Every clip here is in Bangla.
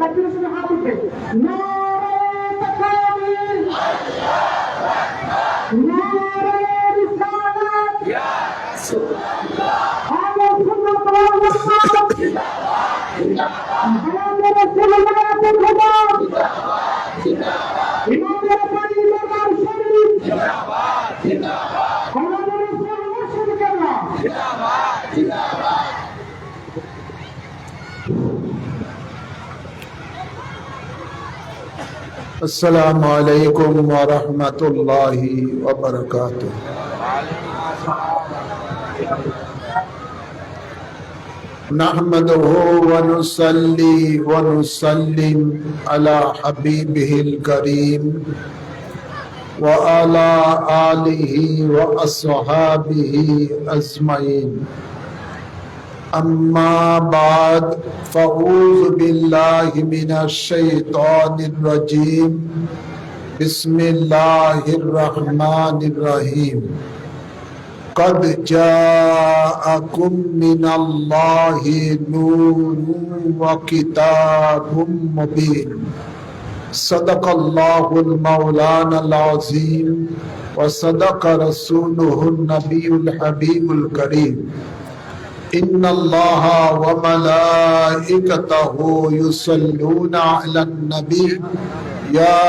জাতীয় সঙ্গে হাত উঠে নারায়ে তাকবীর, নারায়ে রিসালাত, ইয়া রাসূলুল্লাহ, আহলে সুন্নাত ওয়াল জামাত জিন্দাবাদ, জিন্দাবাদ, আমাদের রাসূলুল্লাহ জিন্দাবাদ, জিন্দাবাদ, ইমামের বাড়ি দরবার শরীফ জিন্দাবাদ, জিন্দাবাদ, আমাদের রাসূল মুর্শিদ কেবলা জিন্দাবাদ, জিন্দাবাদ। السلام عليكم ورحمة الله وبركاته. نحمده ونصلي ونسلم على حبيبه الكريم وعلى آله وأصحابه أجمعين. أما بعد فأعوذ بالله من الشيطان الرجيم. بسم الله الرحمن الرحيم. قد جاءكم من الله نور وكتاب مبين. صدق الله المولانا العظيم وصدق رسوله النبي الحبيب الكريم. إن الله وملائكته يصلون على النبي يا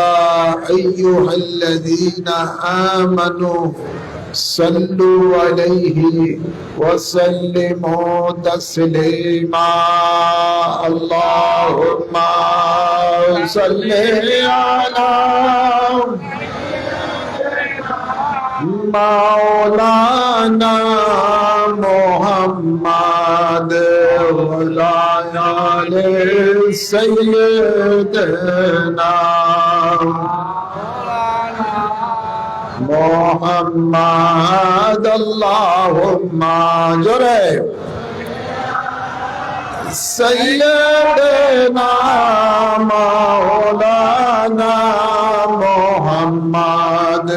أيها الذين آمنوا صلوا عليه وسلموا تسليما. اللهم صل على مولانا محمد وعلى آل سيدنا محمد. اللهم جرے سيدنا مولانا محمد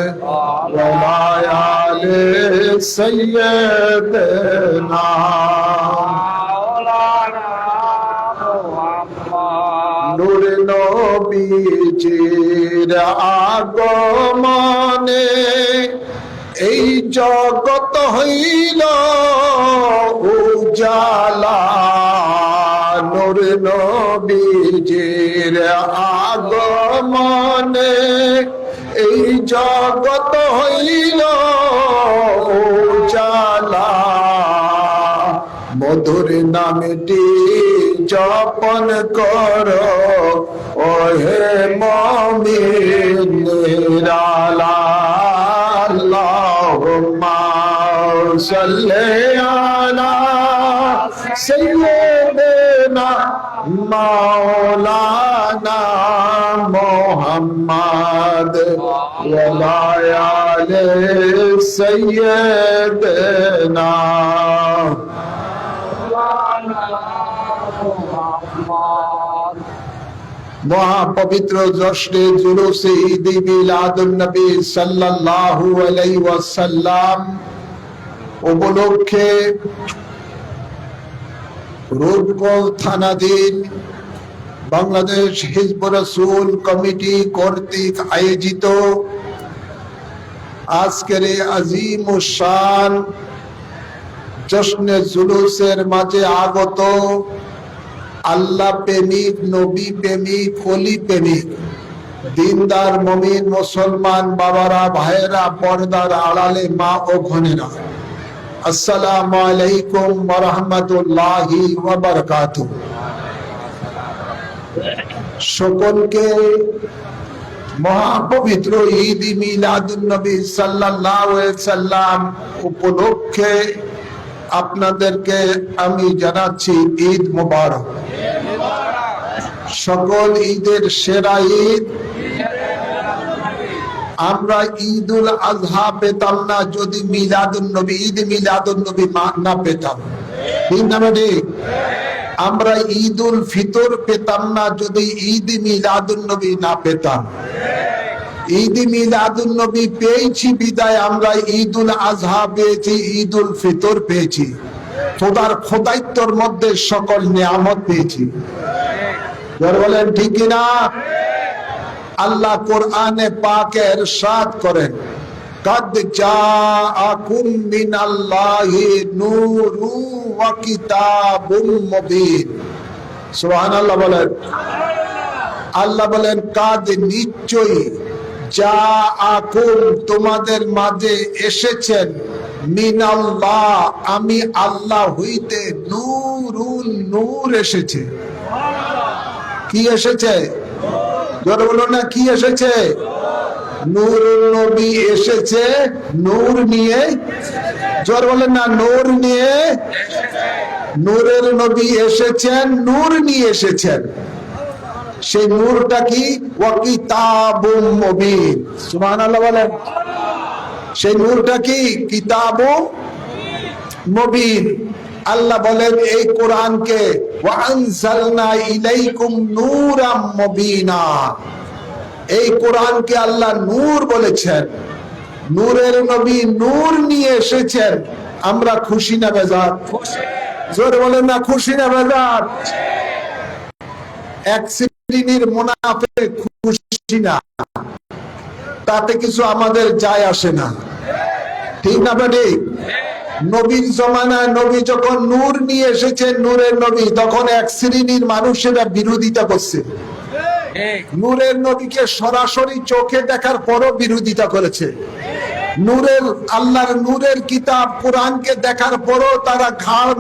وعلى آل سيدنا নূর নবীজির আগমনে এই জগৎ হইল উজালা। নূর নবীজির আগমনে এই জগৎ হইল উজালা। মধুর নামটি জপন কর ওহে মুমিন নিরালা। আল্লাহুম্মা সাল্লি আলা সাইয়্যিদিনা মাওলানা মুহাম্মদ ওয়া আলি সাইয়্যিদিনা। মহাপবিত্র জশ্নে জুলুসে ঈদ মিলাদুন নবী সাল্লাল্লাহু আলাইহি ওয়াসাল্লাম উপলক্ষে রূপগঞ্জ থানাধীন বাংলাদেশ হিজবুর রাসূল কমিটি কর্তৃক আয়োজিত আজকের আজিম ও শান জশ্নে জুলুসের মাঝে আগত আল্লাহ প্রেমিক, নবী প্রেমিক, ওলি প্রেমিক, দিনদার মুমিন মুসলমান বাবারা, ভাইয়েরা, পর্দার আড়ালে মা ও বোনেরা, আসসালামু আলাইকুম ওয়া রাহমাতুল্লাহি ওয়া বারাকাতুহু। সকলকে মহাপবিত্র ঈদ মিলাদুন নবী সাল্লাল্লাহু আলাইহি সাল্লাম উপলক্ষে আপনাদেরকে আমি জানাচ্ছি ঈদ মোবারক। সকল ঈদের সেরা ঈদ। আমরা ঈদুল আজহা পেতাম না যদি মিলাদুন নবী, ঈদ মিলাদুন নবী না পেতাম। ঠিক না ঠিক? আমরা ঈদুল ফিতর পেতাম না যদি ঈদ মিলাদুন নবী না পেতাম। ঈদ মিলাদুন নবী পেয়েছি বিদায় আমরা ঈদুল আজহা পেয়েছি, ঈদুল ফিতর পেয়েছি। খোদার খোদাইত্বর মধ্যে সকল নিয়ামত পেয়েছি। জোরে বলেন ঠিক কিনা? আল্লাহ কোরআনে পাকে ইরশাদ করেন, কাদ জাআকুম মিনাল্লাহি নূরু ওয়া কিতাবুম মুবিন। সুবহানাল্লাহ বলেন। আল্লাহ বলেন কাদ নিশ্চয়ই, জাআকুম তোমাদের মাঝে এসেছেন, মিনাল্লাহ আমি আল্লাহ হইতে, নূরুন নূর এসেছে। কি এসেছে? জোরে বলো না, কি এসেছে? নূরুন নবী এসেছে নূর নিয়ে। জোরে বলেন না, নূর নিয়ে। নূরের নবী এসেছেন, নূর নিয়ে এসেছেন। সেই নূরটা কি? ওয়া কিতাবুম মুবিন। সুবহানাল্লাহ বলেন। সেই নূরটা কি? কিতাবুম মুবিন। আল্লাহ বলেন এই কোরআনকে, ওয়া আনজালনা ইলাইকুম নূরাম মুবিনা। এই কোরআনকে আল্লাহ নূর বলেছেন, নূরের নবী নূর নিয়ে এসেছেন। আমরা খুশি না বেজার? জোরে বলেন না, খুশি না বেজার? এক শ্রেণীর মুনাফিক খুশি না, তাতে কিছু আমাদের যায় আসে না, ঠিক না বেটি? নবীর জমানায় নবী যখন নূর নিয়ে এসেছেন, নূরের নবী, তখন এক শ্রেণীর মানুষেরা বিরোধিতা করছে। নূরের নবীকে সরাসরি চোখে দেখার পরও বিরোধিতা করেছে। নূরের আল্লাহর নূরের কিতাব কোরআনকে দেখার পরও তারা ঘাড়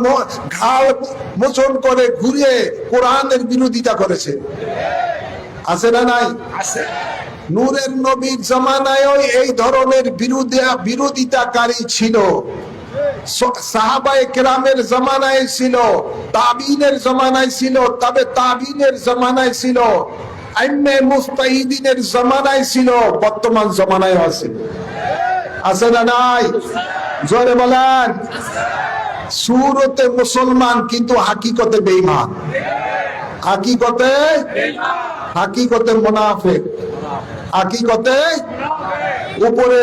মোচন করে ঘুরিয়ে কোরআনের বিরোধিতা করেছে। আছে না নাই? আছে। নূরের নবীর জামানায়ও এই ধরনের বিরোধিতাকারী ছিল। সাহাবায়ে কেরামের জামানায় ছিল, তাবিনের জামানায় ছিল, তবে তাবিনের জামানায় ছিল, আইম্মে মুজতাহিদিনের জামানায় ছিল, বর্তমান জামানায় আছে। আছে না নাই? জোরে বলেন। সুরতে মুসলমান কিন্তু হাকিকতে বেঈমান। হাকিকতে হাকিকতে মুনাফিক। হাকিকতে উপরে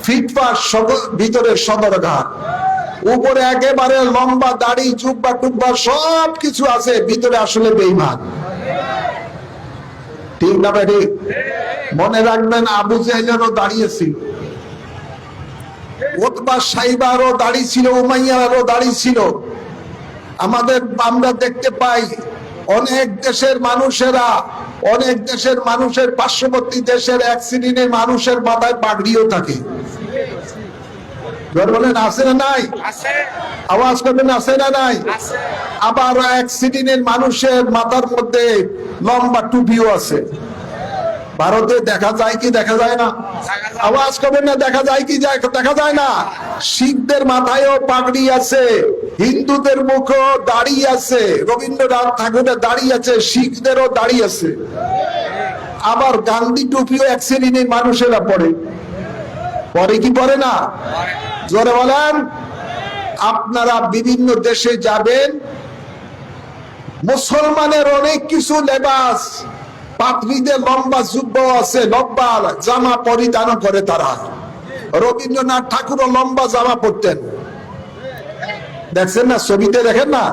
ফিটফাট, ভিতরে সদরঘাট। উপরে একেবারে লম্বা দাড়ি, জুব্বা টুব্বা সব কিছু আছে, ভিতরে আসলে বেঈমান। ঠিক না বেটি? মনে রাখবেন, আবু জাহেলেরও দাঁড়িয়েছিল, উতবা সাইবারও দাড়ি ছিল, উমাইয়ারও দাড়ি ছিল। আমরা দেখতে পাই অনেক দেশের মানুষের পার্শ্ববর্তী দেশের এক শ্রেণীর মানুষের মাথায় পাগড়িও থাকে। বলেন আছে না নাই? আওয়াজ করবেন, আছে না নাই? আবার এক শ্রেণীর মানুষের মাথার মধ্যে লম্বা টুপিও আছে। ভারতে দেখা যায় কি দেখা যায় না? আওয়াজ করবেন না, দেখা যায় কি দেখা যায় না? শিখদের মাথায়ও পাগড়ি আছে, হিন্দুদের মুখেও দাড়ি আছে, রবীন্দ্রনাথ ঠাকুরের দাড়ি আছে, শিখদেরও দাড়ি আছে। আবার গান্ধী টুপিও এক শ্রেণীর মানুষেরা পরে কি পরে না? জোরে বলেন। আপনারা বিভিন্ন দেশে যাবেন, মুসলমানের অনেক কিছু লেবাস, পাত্রীদের লম্বা জুব্বা আছে, লম্বা জামা পরিধান করে তারা। রবীন্দ্রনাথ ঠাকুরও লম্বা জামা পরতেন, দেখছেন না? ছবিতে দেখেন না?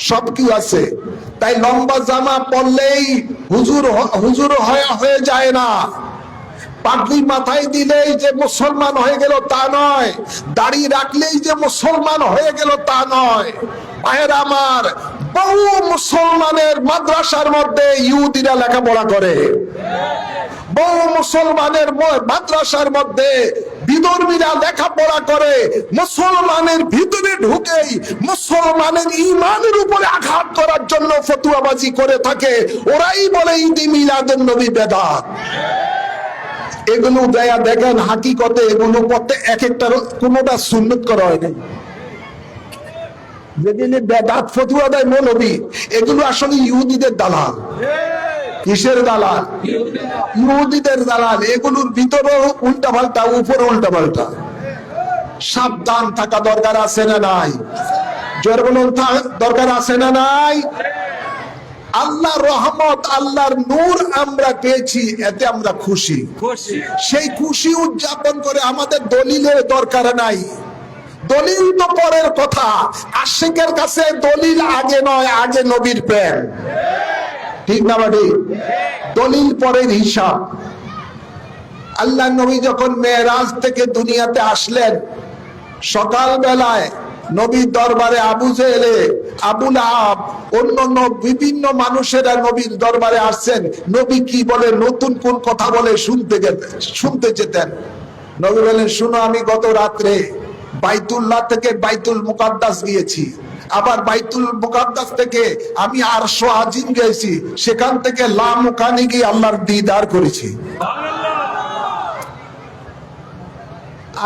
সব কি আছে। তাই লম্বা জামা পরলেই হুজুর হয়ে যায় না। পাগড়ি মাথায় দিলেই যে মুসলমান হয়ে গেল তা নয়, দাড়ি রাখলেই যে মুসলমান হয়ে গেল তা নয়। ভাইয়েরা আমার, বহু মুসলমানের মাদ্রাসার মধ্যে ইহুদিরা লেখাপড়া করে, বহু মুসলমানের মাদ্রাসার মধ্যে বিধর্মীরা লেখাপড়া করে। মুসলমানের ভিতরে ঢুকেই মুসলমানের ঈমানের উপরে আঘাত করার জন্য ফতুয়াবাজি করে থাকে। ওরাই বলে ঈদে মিলাদুন নবী বেদাত। এগুলো দেয়া দেখেন, হাকিকতে এগুলো পড়তে এক একটার কোনোটা সুন্নত করা হয়নি। যেদিন বেদাত ফতুয়া দেয় মৌলবী, এগুলো আসলে ইহুদিদের দালাল। কিসের দালাল? ইহুদিদের দালাল। এগুলোর ভিতরেও উল্টা পাল্টা, উপরে উল্টা পাল্টা। সাবধান থাকা দরকার আছে না নাই? জোরে বলুন, দরকার আছে না নাই? আল্লাহর রহমত, আল্লাহর নূর আমরা পেয়েছি, এতে আমরা খুশি। সেই খুশি উদযাপন করে আমাদের দলিলের দরকার নাই। দলিল তো পরের কথা। আশিকের কাছে দলিল আগে নয়, আগে নবীর প্রেম। ঠিক না বাড়ি? দলিল পরের হিসাব। আল্লাহ নবী যখন মেরাজ থেকে দুনিয়াতে আসলেন, সকাল বেলায় নবীর দরবারে আবু জেহেলে, আবুল আহাব, অন্যান্য বিভিন্ন মানুষেরা নবীর দরবারে আসছেন। নবী কি বলে, নতুন কোন কথা বলে শুনতে যেতেন। নবী বলেন, শুনো, আমি গত রাত্রে বাইতুল্লাহ থেকে বাইতুল মুকাদ্দাস গিয়েছি, আবার বাইতুল মুকাদ্দাস থেকে আমি আরশ আজিম গেছি, সেখান থেকে লা মুকানি গিয়ে আল্লাহর দিদার করেছি।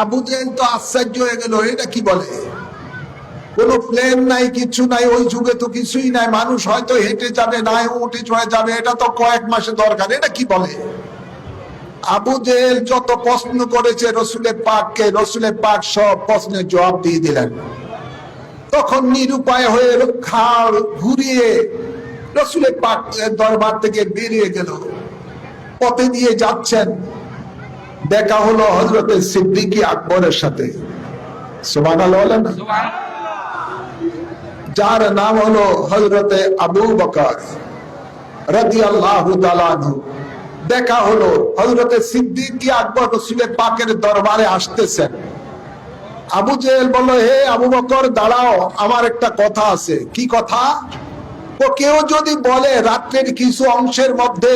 আবু জেহেল তো আশ্চর্য হয়ে গেল, এটা কি বলে? কোন প্লেন নাই, কিছু নাই, ওই যুগে তো কিছুই নাই, মানুষ হয়তো হেঁটে যাবে, নাই উঠে চলে যাবে, এটা তো কয়েক মাসে দরকার, এটা কি বলে? আবু জেহেল যত প্রশ্ন করেছে রসুলের পাককে, রসুলের পাক সব প্রশ্নের জবাব দিয়ে দিলেন। তখন নিরুপায় হয়ে ঘাড় ঘুরিয়ে রসুলের পাক দরবার থেকে বেরিয়ে গেল। পথে দিয়ে যাচ্ছেন, দেখা হলো হযরতে সিদ্দিক আকবরের সাথে। সুবহানাল্লাহ বলেন না? যার নাম হলো হযরতে আবু বকর রাদিয়াল্লাহু তাআলা আনহু। দেখা হলো হযরতে সিদ্দিক আকবর রাসূলের পাকের দরবারে আসতেছেন। আবু জেহেল বলল, হে আবু বকর, দাঁড়াও, আমার একটা কথা আছে। কি কথা? তো কেউ যদি বলে রাত্রের কিছু অংশের মধ্যে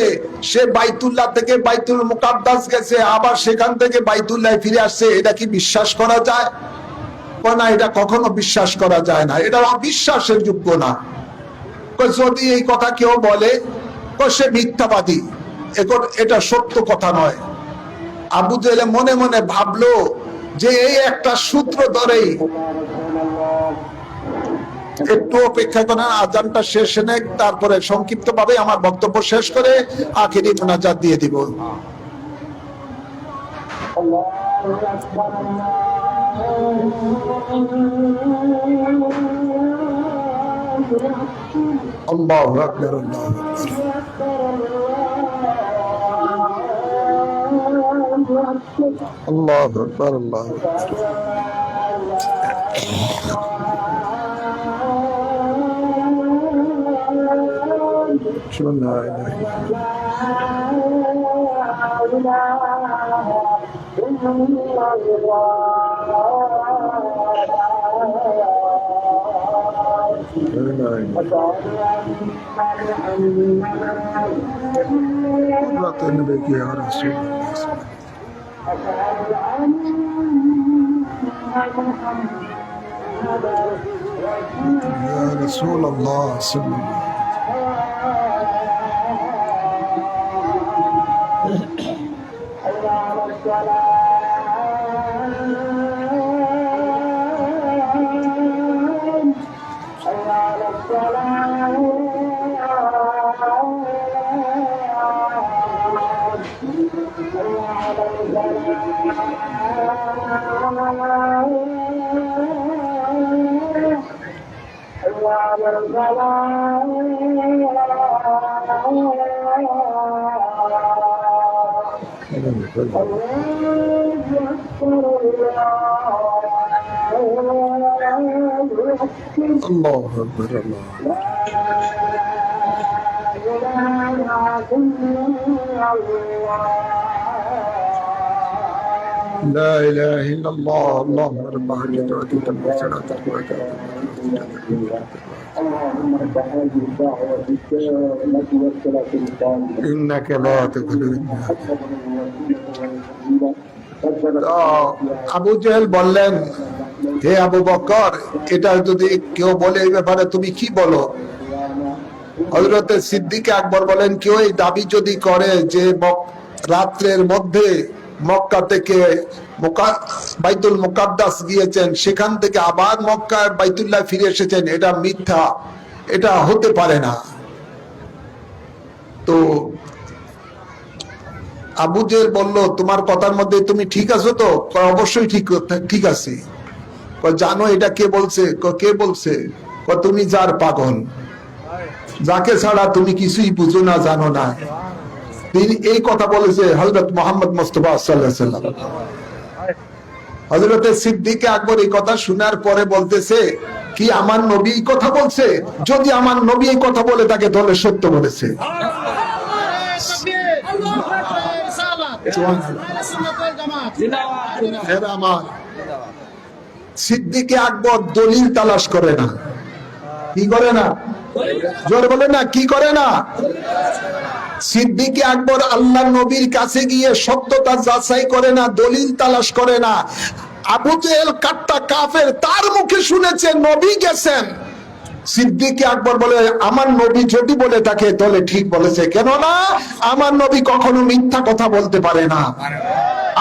সে বাইতুল্লাহ থেকে বাইতুল মুকাদ্দাস গেছে, আবার সেখান থেকে বাইতুল্লাহ ফিরে আসছে, এটা কি বিশ্বাস করা যায়? না, এটা কখনো বিশ্বাস করা যায় না, এটা অবিশ্বাসের যোগ্য না। যদি এই কথা কেউ বলে, সে মিথ্যাবাদী, এটা সত্য কথা নয়। আবু জেহেল মনে মনে ভাবলো যে এই একটা সূত্র ধরেই, একটু অপেক্ষা করেন, আজানটা শেষ নেক, তারপরে সংক্ষিপ্ত ভাবে আমার বক্তব্য শেষ করে আখিরি মুনাজাত দিয়ে দিব। আল্লাহু আকবার, আল্লাহু আকবার, আল্লাহু يا رسول الله صلى الله الله أكبر الله لا إله إلا الله اللهم رب العزة والجلال إنك لا تخلو আবু জেহেল বললেন, হে আবু বকর, এটা যদি কেউ বলে এই ব্যাপারে তুমি কি বলো? হযরতে সিদ্দিক আকবর বলেন, কেউ এই দাবি যদি করে যে রাত্রের মধ্যে মক্কা থেকে বাইতুল মুকাদ্দাস গিয়েছেন, সেখান থেকে আবার মক্কা বাইতুল্লাহ ফিরে এসেছেন, এটা মিথ্যা, এটা হতে পারে না। তো আবু জেহেল বলল, তোমার কথার মধ্যে তুমি ঠিক আছো তো? অবশ্যই ঠিক আছি। জানো এটা কে বলছে? কে বলছে? তুমি যার পাগল, যাকে ছাড়া তুমি কিছুই বুঝো না, জানো না। তিনি এই কথা বলেছে হযরত মুহাম্মদ মুস্তাফা সাল্লাল্লাহু আলাইহি ওয়াসাল্লাম। হযরতে সিদ্দিক আকবর এই কথা শোনার পরে বলতেছে, কি আমার নবী এই কথা বলছে? যদি আমার নবী এই কথা বলে থাকে তাহলে সত্য বলেছে। আমার সিদ্দিকে আকবর দলিল তালাশ করে না। কি করে না? জোরে বলে না, কি করে না? সিদ্দিকে আকবর আল্লাহ নবীর কাছে গিয়ে সত্যতা যাচাই করে না, দলিল তালাশ করে না। আবু জেহেল কাট্টা কাফের, তার মুখে শুনেছে নবী গেছেন। সিদ্দিকে আকবর বলে আমার নবী যদি বলে থাকে তাহলে ঠিক বলেছে, কেননা আমার নবী কখনো মিথ্যা কথা বলতে পারে না।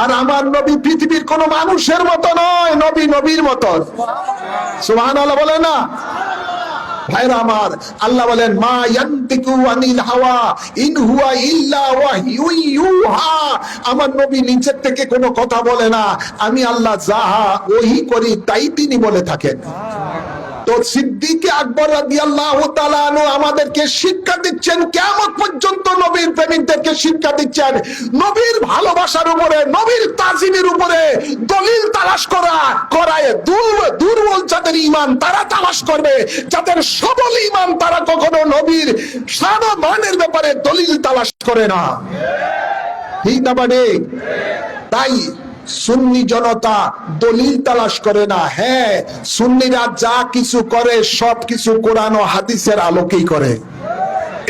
আর আমার নবী পৃথিবীর কোন মানুষের মতো নয়, নবী নবীর মতো। সুবহানাল্লাহ বলে না? ভাইরা আমার, আল্লাহ বলেন মা ইয়ান্তিকু আনিল হাওয়া ইন হুয়া ইল্লা ওয়াহয়ু ইউহা। আমার নবী নিচের থেকে কোনো কথা বলে না, আমি আল্লাহ যাহা ওহী করি তাই তিনি বলে থাকেন। তো সিদ্দিকে আকবর রাদিয়াল্লাহু তাআলা আনহু আমাদেরকে শিক্ষা দিচ্ছেন, কিয়ামত পর্যন্ত নবীর প্রেমিকদেরকে শিক্ষা দিচ্ছেন, নবীর ভালোবাসার উপরে, নবীর তাজিমের উপরে দলিল তালাশ করায় দুর্বল যাদের ঈমান তারা তালাশ করবে, যাদের সবল ঈমান তারা কখনো নবীর শান ও মানের ব্যাপারে দলিল তালাশ করে না। ঠিক না মানে? তাই সুন্নি জনতা দলিল তালাশ করে না। হ্যাঁ, সুন্নিরা যা কিছু করে সব কিছু কোরআন ও হাদিসের আলোকেই করে,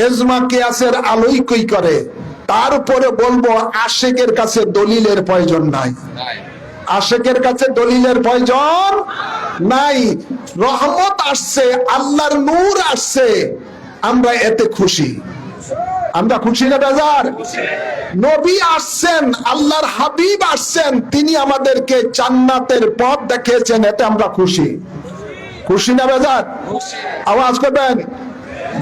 ইজমা কিয়াসের আলোকেই করে। তারপরে বলবো আশেকের কাছে দলিলের প্রয়োজন নাই, আশেকের কাছে দলিলের প্রয়োজন নাই। রহমত আসছে, আল্লাহর নূর আসছে, আমরা এতে খুশি। আমরা খুশি না বেজার? নবী আসছেন, আল্লাহর হাবিব আসছেন, তিনি আমাদেরকে জান্নাতের পথ দেখিয়েছেন, এতে আমরা খুশি। খুশি না বেজার? আওয়াজ করবেন।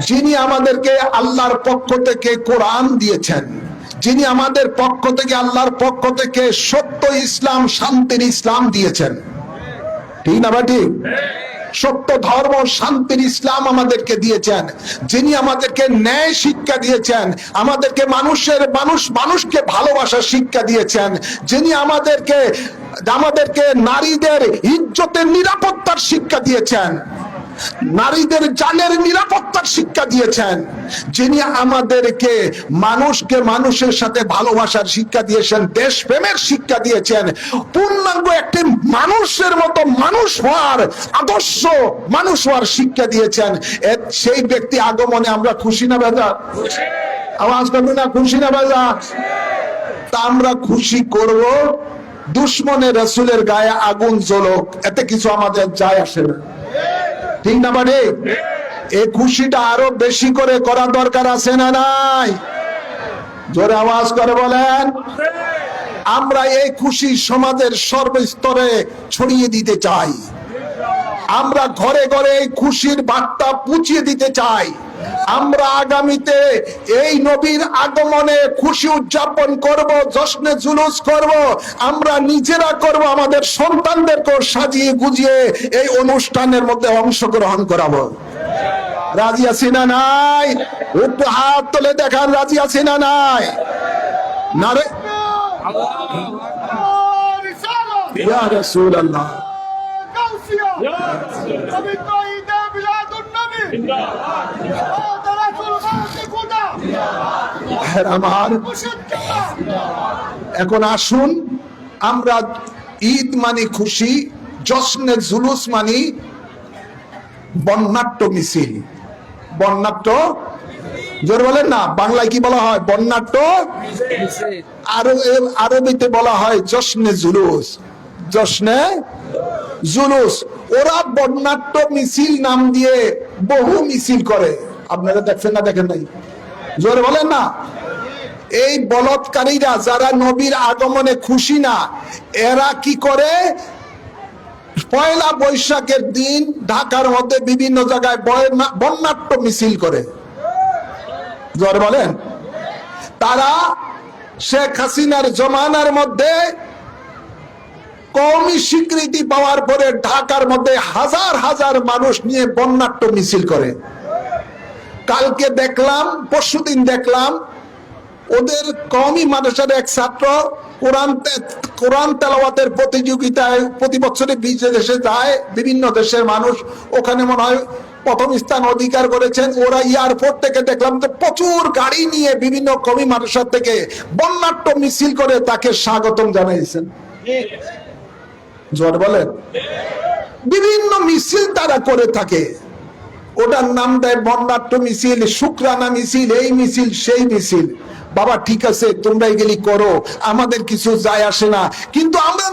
যিনি আমাদেরকে আল্লাহর পক্ষ থেকে কোরআন দিয়েছেন, যিনি আমাদের পক্ষ থেকে আল্লাহর পক্ষ থেকে সত্য ইসলাম, শান্তির ইসলাম দিয়েছেন, ঠিক না ভাই? ঠিক। সত্য ধর্ম, শান্তির ইসলাম আমাদেরকে দিয়েছেন, যিনি আমাদেরকে ন্যায় শিক্ষা দিয়েছেন, আমাদেরকে মানুষকে ভালোবাসার শিক্ষা দিয়েছেন, যিনি আমাদেরকে নারীদের ইজ্জতের নিরাপত্তার শিক্ষা দিয়েছেন, নারীদের জানের নিরাপত্তার শিক্ষা দিয়েছেন, যিনি আমাদেরকে মানুষের সাথে ভালোবাসার শিক্ষা দিয়েছেন, দেশপ্রেমের শিক্ষা দিয়েছেন, পূর্ণাঙ্গ একটি মানুষের মতো মানুষ হওয়ার আদর্শ মানুষ হওয়ার শিক্ষা দিয়েছেন। সেই ব্যক্তি আগমনে আমরা খুশি না বেজা? আওয়াজ করবে না, খুশি না বেজা? তা আমরা খুশি করব দুশ্মনে রাসূলের গায়ে আগুন জ্বলুক, এতে কিছু আমাদের যায় আসে না, ঠিক না? মানে এই খুশিটা আরো বেশি করে করা দরকার আছে না নাই? জোরে আওয়াজ করে বলেন। আমরা এই খুশি সমাজের সর্বস্তরে ছড়িয়ে দিতে চাই, আমরা ঘরে ঘরে এই খুশির বার্তা পৌঁছিয়ে দিতে চাই। আমরা আগামীতে এই নবীর আগমনে খুশি উদযাপন করব, জশ্নে জুলুস করব, আমরা নিজেরা করব, আমাদের সন্তানদেরকে সাজিয়ে গুজিয়ে এই অনুষ্ঠানের মধ্যে অংশগ্রহণ করাবো। রাজি আছি না নাই? একটু হাত তুলে দেখান, রাজি আছি না নাই? নারে ইয়া রাসূলুল্লাহ, এখন আসুন, আমরা ঈদ মানি খুশি, জশ্নে জুলুস মানি বর্ণাঢ্য মিছিল। বর্ণাঢ্য জোর বলেন না, বাংলায় কি বলা হয়? বর্ণাঢ্য। আরবিতে বলা হয় জশ্নে জুলুস। জশ্নে জুলুস। ওরা বর্ণাঢ্য মিছিল নাম দিয়ে বহু মিছিল করে, আপনারা দেখছেন না? দেখেন নাই? জোরে বলেন না। এই বলৎকারীরা যারা নবীর আগমনে খুশি না, এরা কি করে? পয়লা বৈশাখের দিন ঢাকার মধ্যে বিভিন্ন জায়গায় বর্ণাঢ্য মিছিল করে। জোরে বলেন। তারা শেখ হাসিনার জমানার মধ্যে কওমি স্বীকৃতি পাওয়ার পরে ঢাকার মধ্যে হাজার হাজার মানুষ নিয়ে বর্ণাঢ্য মিছিল করে। কালকে দেখলাম, পরশুদিন দেখলাম, ওদের কওমি মাদ্রাসার এক ছাত্র কোরআন তেলাওয়াতের প্রতিযোগিতায় প্রতি বছরে বিদেশে যায়, বিভিন্ন দেশের মানুষ, ওখানে মনে হয় প্রথম স্থান অধিকার করেছেন। ওরা এয়ারপোর্ট থেকে দেখলাম যে প্রচুর গাড়ি নিয়ে বিভিন্ন কওমি মাদ্রাসা থেকে বর্ণাঢ্য মিছিল করে তাকে স্বাগতম জানিয়েছেন। জোর বলেন। বিভিন্ন মিছিল তারা করে থাকে, ওটার নাম দেয় বর্ণাঢ্য মিছিল, শুকরানা মিছিল, এই মিছিল সেই মিছিল। বাবা ঠিক আছে, তোমরা এগুলি করো, আমাদের কিছু যায় আসে না, কিন্তু আমরা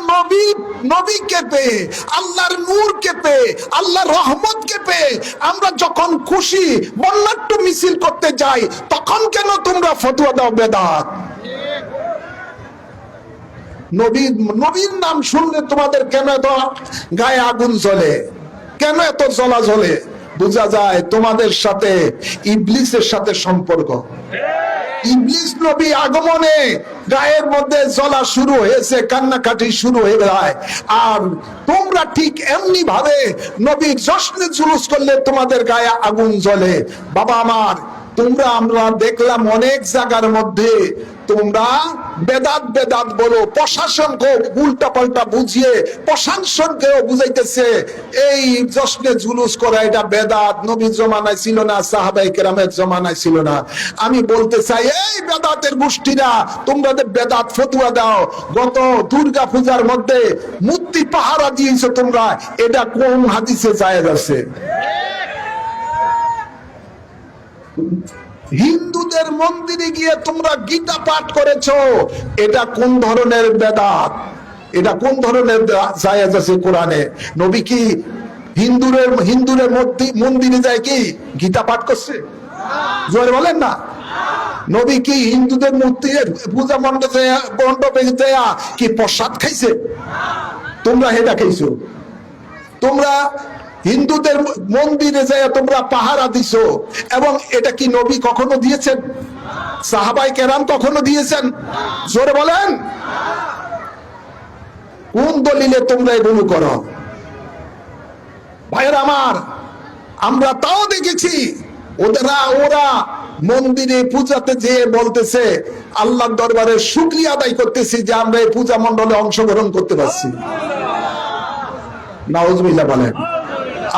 নবীকে পেয়ে, আল্লাহর নূরকে পেয়ে, আল্লাহর রহমতকে পেয়ে আমরা যখন খুশি বর্ণাঢ্য মিছিল করতে যাই, তখন কেন তোমরা ফতোয়া দাও বেদাত? নবীর নাম শুনলে তোমাদের কেন এত গায়ে আগুন জ্বলে, কেন এত জ্বলা জ্বলে? বোঝা যায় তোমাদের সাথে ইবলিসের সাথে সম্পর্ক। ইবলিস নবী আগমনে গায়ের মধ্যে জ্বলা শুরু হয়েছে, কান্নাকাটি শুরু হয়ে যায়। আর তোমরা ঠিক এমনি ভাবে নবীর জশ্নে জুলুস করলে তোমাদের গায়ে আগুন জ্বলে। বাবা আমার, আমরা দেখলাম অনেক জায়গার মধ্যে তোমরা বেদাত বলো, প্রশাসনকে উল্টা পাল্টা বুঝিয়ে প্রশাসনকেও বুঝাইতেছে এই জশ্নে জুলুস করা এটা বেদাত। নবীর জমানায় ছিল না, সাহাবায়ে কেরামের জমানায় ছিল না। আমি বলতে চাই, এই বেদাতের গোষ্ঠীরা তোমরা বেদাত ফতোয়া দাও, গত দুর্গা পূজার মধ্যে মূর্তি পাহারা দিয়েছো তোমরা, এটা কোন হাদিসে জায়েজ আছে? হিন্দুদের মন্দিরে গিয়ে তোমরা গীতা পাঠ করেছো, এটা কোন ধরনের বেদাত? এটা কোন ধরনের জায়েজ আছে কোরআনে? নবী কি হিন্দুদের মন্দিরে যায় কি গীতা পাঠ করছে? জোরে বলেন না। নবী কি হিন্দুদের মূর্তি পূজা মণ্ডপে যায় কি প্রসাদ খাইছে? তোমরা এটা খাইছো। তোমরা হিন্দুদের মন্দিরে যায় তোমরা পাহারা দিছো, এবং এটা কি নবী কখনো দিয়েছেন? সাহাবায়ে কেরাম কখনো দিয়েছেন? জোরে বলেন। কোন দলিলে তোমরা এগুলো করো? ভাইয়ের আমার, আমরা তাও দেখেছি ওরা মন্দিরে পূজাতে যেয়ে বলতেছে আল্লাহর দরবারে শুকরিয়া আদায় করতেছি যে আমরা এই পূজা মণ্ডলে অংশগ্রহণ করতে পারছি। নাউজুবিল্লাহ বলেন,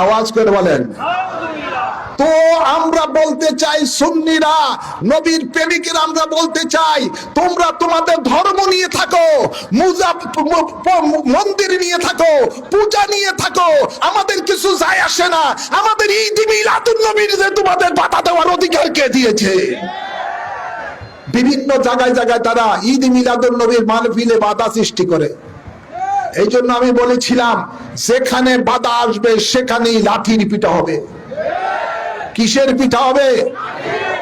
আওয়াজ করে বলেন। তো আমরা বলতে চাই, সুন্নিরা, নবীর প্রেমিকেরা, আমরা বলতে চাই তোমরা তোমাদের ধর্ম নিয়ে থাকো, মন্দির নিয়ে থাকো, পূজা নিয়ে থাকো, আমাদের কিছু যায় আসে না। আমাদের ঈদ মিলাদুন নবীর যে তোমাদের বাধা দেওয়ার অধিকার কে দিয়েছে? বিভিন্ন জায়গায় তারা ঈদ মিলাদুন নবীর মাহফিলে বাধা সৃষ্টি করে। এই জন্য আমি বলেছিলাম, যেখানে বাধা আসবে সেখানেই লাঠির পিটা হবে। কিসের পিঠা হবে?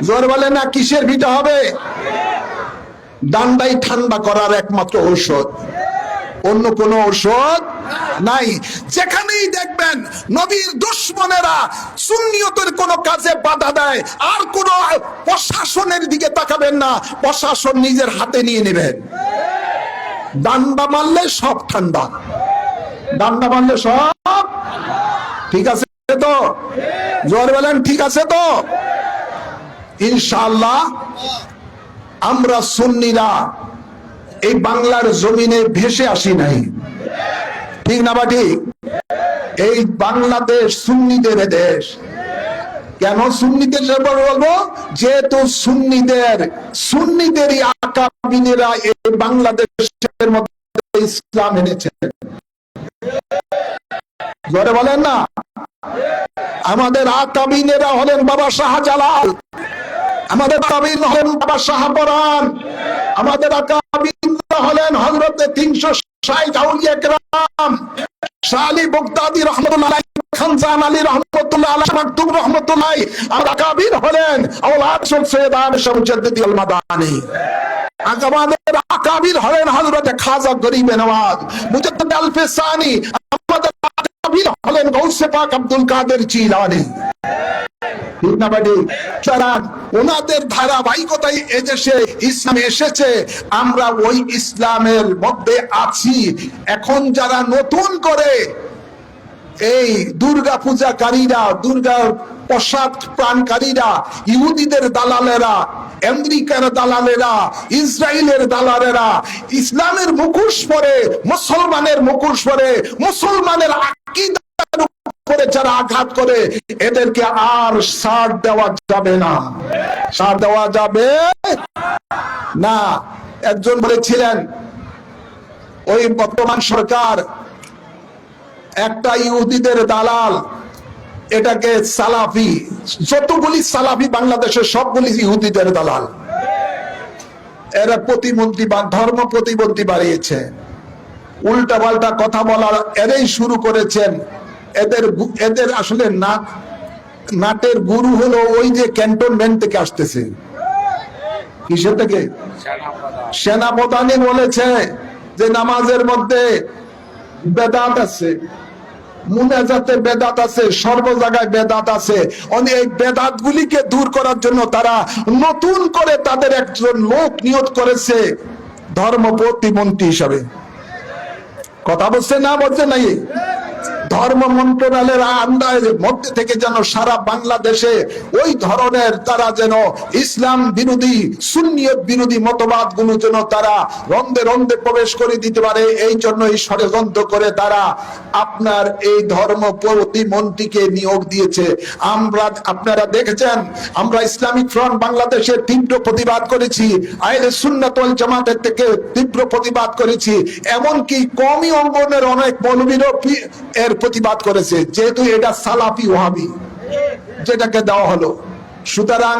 জোর বলে না, কিসের পিঠা হবে? ডান্ডাই ঠান্ডা করার একমাত্র ঔষধ, অন্য কোনো ঔষধ নাই। যেখানেই দেখবেন নবীর দুশমনেরা সুন্নিয়তের কোন কাজে বাধা দেয়, আর কোন প্রশাসনের দিকে তাকাবেন না, প্রশাসন নিজের হাতে নিয়ে নেবেন। ডান্ডা মারলে সব ঠান্ডা, ডান্ডা মারলে সব ঠিক আছে তো? জোর বলেন, ঠিক আছে তো? ইনশাআল্লাহ আমরা সুন্নিরা এই বাংলার জমিনে ভেসে আসি নাই, ঠিক না বা ঠিক? এই বাংলাদেশ সুন্নিদের দেশ। কেন সুন্নিদের বলবো? যেহেতু সুন্নিদেরই আকাবিনেরা এই বাংলাদেশের মধ্যে ইসলাম এনেছেন। জোরে বলেন না। আমাদের আকাবিনেরা হলেন বাবা শাহজালাল, আমাদের আকাবিন হলেন বাবা শাহপরান, আমাদের আকাবিনরা হলেন হযরত 360 আউলিয়া কেরাম, শাহ আলী বগদাদী রহমাতুল্লাহ আলাইহি, খানজান আলী রহমাতুল্লাহ আলাইহি, মাকতুম রহমাতুল্লাহ আলাইহি। আর আকাবির হলেন আওলাদ সৈয়দ আয়েশা মুজাদ্দিদি আল মাদানী। আমাদের আকাবির হলেন হযরত খাজা গরিব নওয়াজ মুজাদ্দিদ আল ফিসানি। আমাদের আকাবির হলেন গৌসে পাক আব্দুল কাদের জিলানী। ঠিক না বাড়ি? ওনাদের ধারাবাহিকতায় এদেশে ইসলাম এসেছে, আমরা ওই ইসলামের মধ্যে আছি। এখন যারা নতুন করে এই দুর্গা পূজাকারীরা, দুর্গা পশ্চাৎ প্রাণকারীরা, ইহুদিদের দালালেরা, আমেরিকার দালালেরা, ইসরায়েলের দালালেরা ইসলামের মুখোশ পরে, মুসলমানের মুখোশ পরে, মুসলমানের আকীদার উপরে যারা আঘাত করে, এদেরকে আর ছাড় দেওয়া যাবে না, ছাড় দেওয়া যাবে না। একজন বলেছিলেন, ওই বর্তমান সরকার একটা ইহুদিদের দালাল, এটাকে সালাফি, যতগুলি সালাফি বাংলাদেশের সবগুলি ইহুদিদের দালাল। এরা প্রতিমন্ত্রী বা ধর্ম প্রতিমন্ত্রী বাড়িয়েছে, উল্টা পাল্টা কথা বলার এরাই শুরু করেছেন। এদের আসলে নাটের গুরু হলো ওই যে ক্যান্টনমেন্ট থেকে আসতেছে, কিসের থেকে? সেনাপ্রধানই বলেছে যে নামাজের মধ্যে বেদাত আছে, মুনাজাতে বেদাত আছে, সর্ব জায়গায় বেদাত আছে। এই বেদাত গুলিকে দূর করার জন্য তারা নতুন করে তাদের একজন লোক নিয়োগ করেছে ধর্ম প্রতিমন্ত্রী হিসাবে। কথা বলছে না, বলছে নাই? ধর্ম মন্ত্রণালয়ের আন্ডারের মধ্যে থেকে যেন সারা বাংলাদেশে ওই ধরনের তারা যেন ইসলাম বিরোধী, সুন্নিয়ত বিরোধী মতবাদ গুলো যেন তারা রন্ধে রন্ধে প্রবেশ করে দিতে পারে, এই জন্যই ষড়যন্ত্র করে তারা আপনার এই ধর্ম প্রতিমন্ত্রীকে নিয়োগ দিয়েছে। আপনারা দেখেছেন, আমরা ইসলামিক ফ্রন্ট বাংলাদেশের তীব্র প্রতিবাদ করেছি, আহলে সুন্নাত ওয়াল জামাতের থেকে তীব্র প্রতিবাদ করেছি, এমনকি কওমি অঙ্গনের অনেক মৌলবীরও এর প্রতিবাদ করেছে, যেহেতু এটা সালাফি ওয়াহাবি যেটাকে দেওয়া হলো। সুতরাং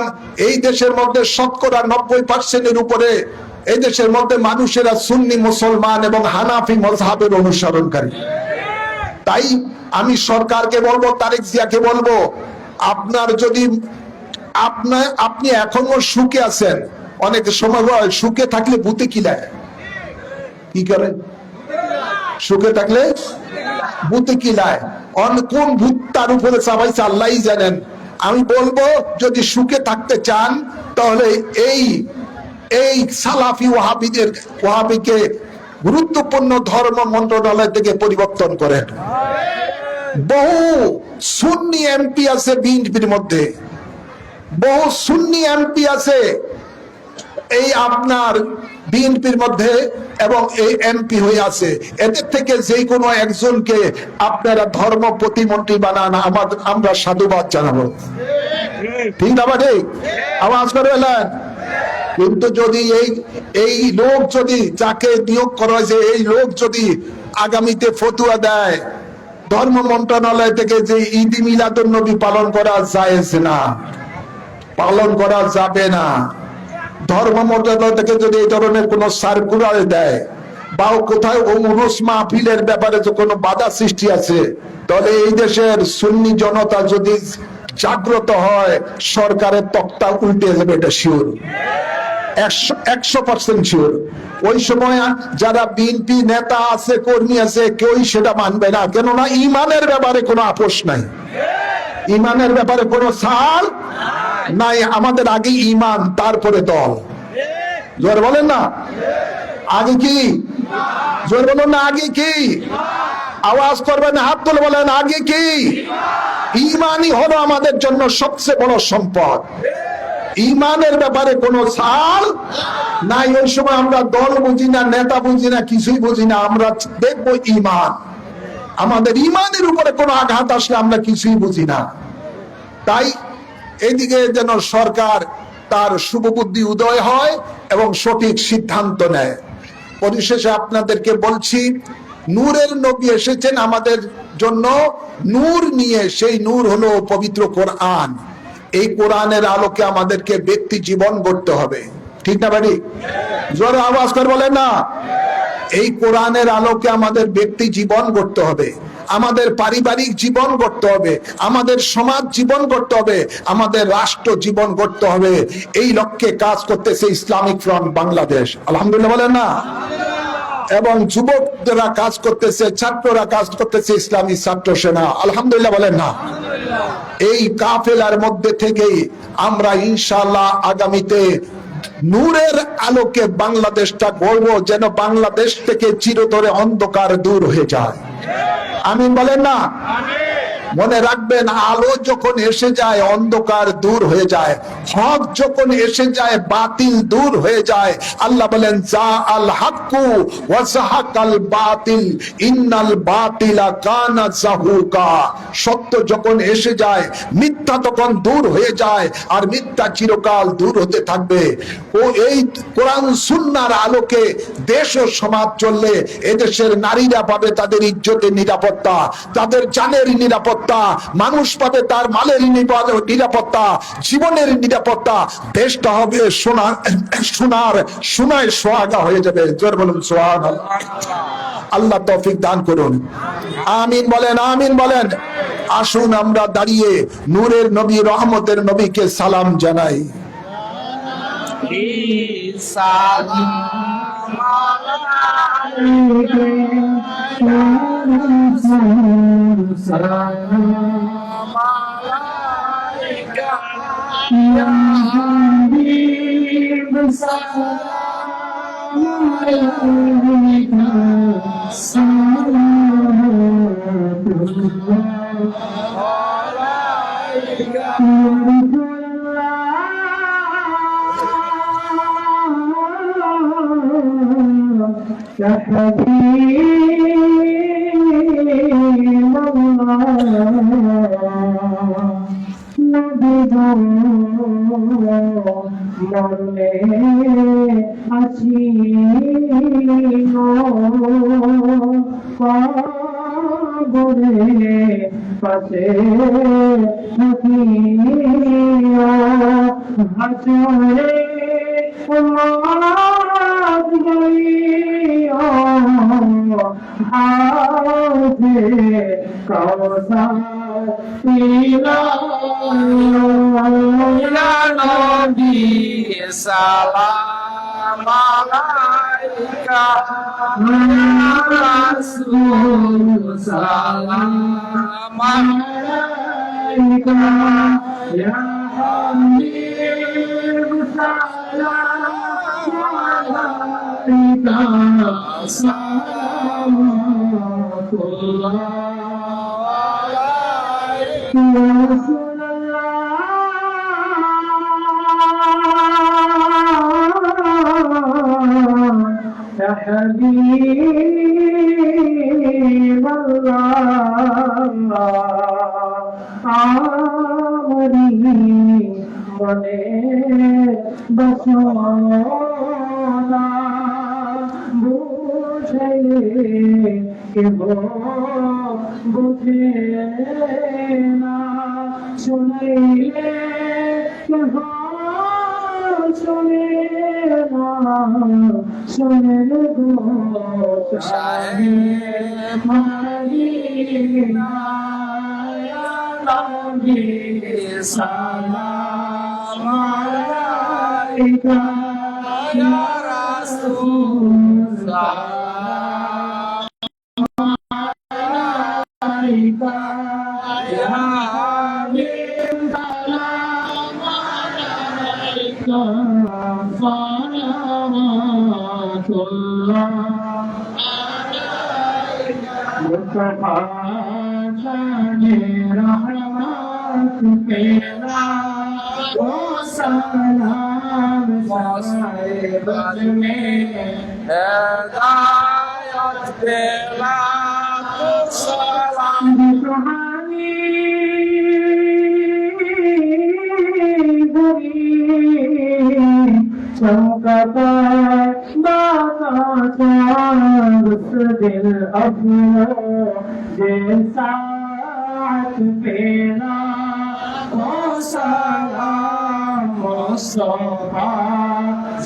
এই দেশের মধ্যে শতকরা 90% উপরে এই দেশের মধ্যে মানুষেরা সুন্নি মুসলমান এবং হানাফি মাযহাবের অনুসরণকারী। তাই আমি সরকারকে বলবো, তারেক জিয়াকে বলবো, আপনার যদি আপনি এখনো সুখে আছেন, অনেক সময় হয় সুখে থাকলে ভূতে কিলায়, কি করে? সুখে থাকলে ভূতে কিলায়, কোন ভূত তার উপরে চাপাইছে আল্লাহই জানেন। আমি বলবো, যদি সুখে থাকতে চান তাহলে এই সালাফি ওয়াহাবিকে গুরুত্বপূর্ণ ধর্ম মন্ত্রণালয় থেকে পরিবর্তন করেন। বহু সুন্নি এমপি আছে বিএনপির মধ্যে, বহু সুন্নি এমপি আছে এই আপনার বিএনপির মধ্যে এবং এই এমপি হয়ে আছে। এদের থেকে যে কোনো একজনকে আপনারা ধর্ম প্রতিমন্ত্রী বানান, আমরা সাধুবাদ জানাবো। ঠিক না? ঠিক আওয়াজ করে এলেন। কিন্তু যদি এই লোক যদি যাকে নিয়োগ করা হয়েছে, এই লোক যদি আগামীতে ফতুয়া দেয় ধর্ম মন্ত্রণালয় থেকে যে ঈদ মিলাদুন নবী পালন করা জায়েজ না, পালন করা যাবে না, ধর্ম মন্ত্রণালয় থেকে যদি এই ধরনের কোন সার্কুলার দেয় বা কোথায় উরুস মাহফিলের ব্যাপারে যে কোনো বাধা সৃষ্টি আছে, তাহলে এই দেশের সুন্নি জনতা যদি জাগ্রত হয়, সরকারের তক্তা উল্টে যাবে, এটা শিওর, 100% শিওর। ওই সময় যারা বিএনপি নেতা আছে, কর্মী আছে, কেউই সেটা মানবে না, কেননা ইমানের ব্যাপারে কোনো আপোষ নাই, ইমানের ব্যাপারে কোনো ছাড় নাই। আমাদের আগে ইমান, তারপরে দল। জোর বলেন না, আগে কি? জোর বলুন না, আগে কি? আওয়াজ করবেন, হাত তুলে বলেন, আগে কি? ইমানই হলো আমাদের জন্য সবচেয়ে বড় সম্পদ। ইমানের ব্যাপারে কোনো ছাড় নাই। ওই সময় আমরা দল বুঝি না, নেতা বুঝি না, কিছুই বুঝি না, আমরা দেখবো ইমান। আমাদের ইমানের উপরে কোনো আঘাত আসলে আমরা কিছুই বুঝি না। তাই এইদিকে যেন সরকার তার শুভবুদ্ধি উদয় হয় এবং সঠিক সিদ্ধান্ত নেয়। পরিশেষে আপনাদেরকে বলছি, নূরের নবী এসেছেন আমাদের জন্য নূর নিয়ে, সেই নূর হলো পবিত্র কোরআন। এই কোরআনের আলোকে আমাদেরকে ব্যক্তি জীবন গড়তে হবে। ঠিক না বাড়ি? জোরে আওয়াজ করে বলেন না। এই কোরআনের আলোকে আমাদের ব্যক্তি জীবন গড়তে হবে, আমাদের পারিবারিক জীবন গড়তে হবে, আমাদের সমাজ জীবন গড়তে হবে, আমাদের রাষ্ট্র জীবন গড়তে হবে। এই লক্ষ্যে কাজ করতেছে ইসলামিক ফ্রন্ট বাংলাদেশ, আলহামদুলিল্লাহ বলেন না। এবং যুবকরা কাজ করতেছে, ছাত্ররা কাজ করতেছে ইসলামী ছাত্র সেনা, আলহামদুলিল্লাহ বলেন না। এই কাফেলার মধ্যে থেকেই আমরা ইনশাআল্লাহ আগামীতে নূরের আলোকে বাংলাদেশটা গড়ব, যেন বাংলাদেশ থেকে চিরতরে অন্ধকার দূর হয়ে যায়। আমিন বলেন না। মনে রাখবেন, আলো যখন এসে যায় অন্ধকার দূর হয়ে যায়, হক যখন এসে যায় বাতিল দূর হয়ে যায়। আল্লাহ বলেন যা আল হাক্কু ওয়া যাহাকাল বাতিল ইন্নাল বাতিলা কানা যাহুকা। সত্য যখন এসে যায় মিথ্যা তখন দূর হয়ে যায়, আর মিথ্যা চিরকাল দূর হতে থাকবে। ও এই কোরআন সুন্নাহর আলোকে দেশ ও সমাজ চললে এদেশের নারীরা পাবে তাদের ইজ্জতের নিরাপত্তা, তাদের জানের নিরাপত্তা, মানুষ পাবে তার মালের নিরাপত্তা, জীবনের নিরাপত্তা। দেশটা হবে সোনায় সোহাগা হয়ে যাবে। জোর বলুন সুবহানাল্লাহ। আল্লাহ তৌফিক দান করুন। আমিন বলেন, আমিন বলেন। আসুন আমরা দাঁড়িয়ে নূরের নবী, রহমতের নবীকে সালাম জানাই। يا حبيب الله نبي মরলে আছি কবরে পাশে থাকিয়া হাসরে মাত গইয়া হাসে কওসার ইলা নবী সালাম আলাইকা ইয়া রাসূল সালাম আলাইকা ইয়া হাবিব সালাম আলাইকা সালামুল্লাহ يا رسول الله يا حبيب الله আমরি মনে বাসনা বুঝাইলে কেহ বুঝে না, শুনাইলে কেহ শুনে না, শুনে গো শাহে মদিনা ইয়া নবী সালাম আলাইকা ইয়া রাসূল সালাম আলাইকা ইয়া হাবিব সালাম আলাইকা সালাওয়াতুল্লাহ মুস্তাফা জানে রহমত তেরা ও সালাম সাহেবান में हिदायत तेरा तो सलाम सुहानी भरी चमकता बाका चांद दिल अपना जैसा तेरा ओ सलाम मुस्तफा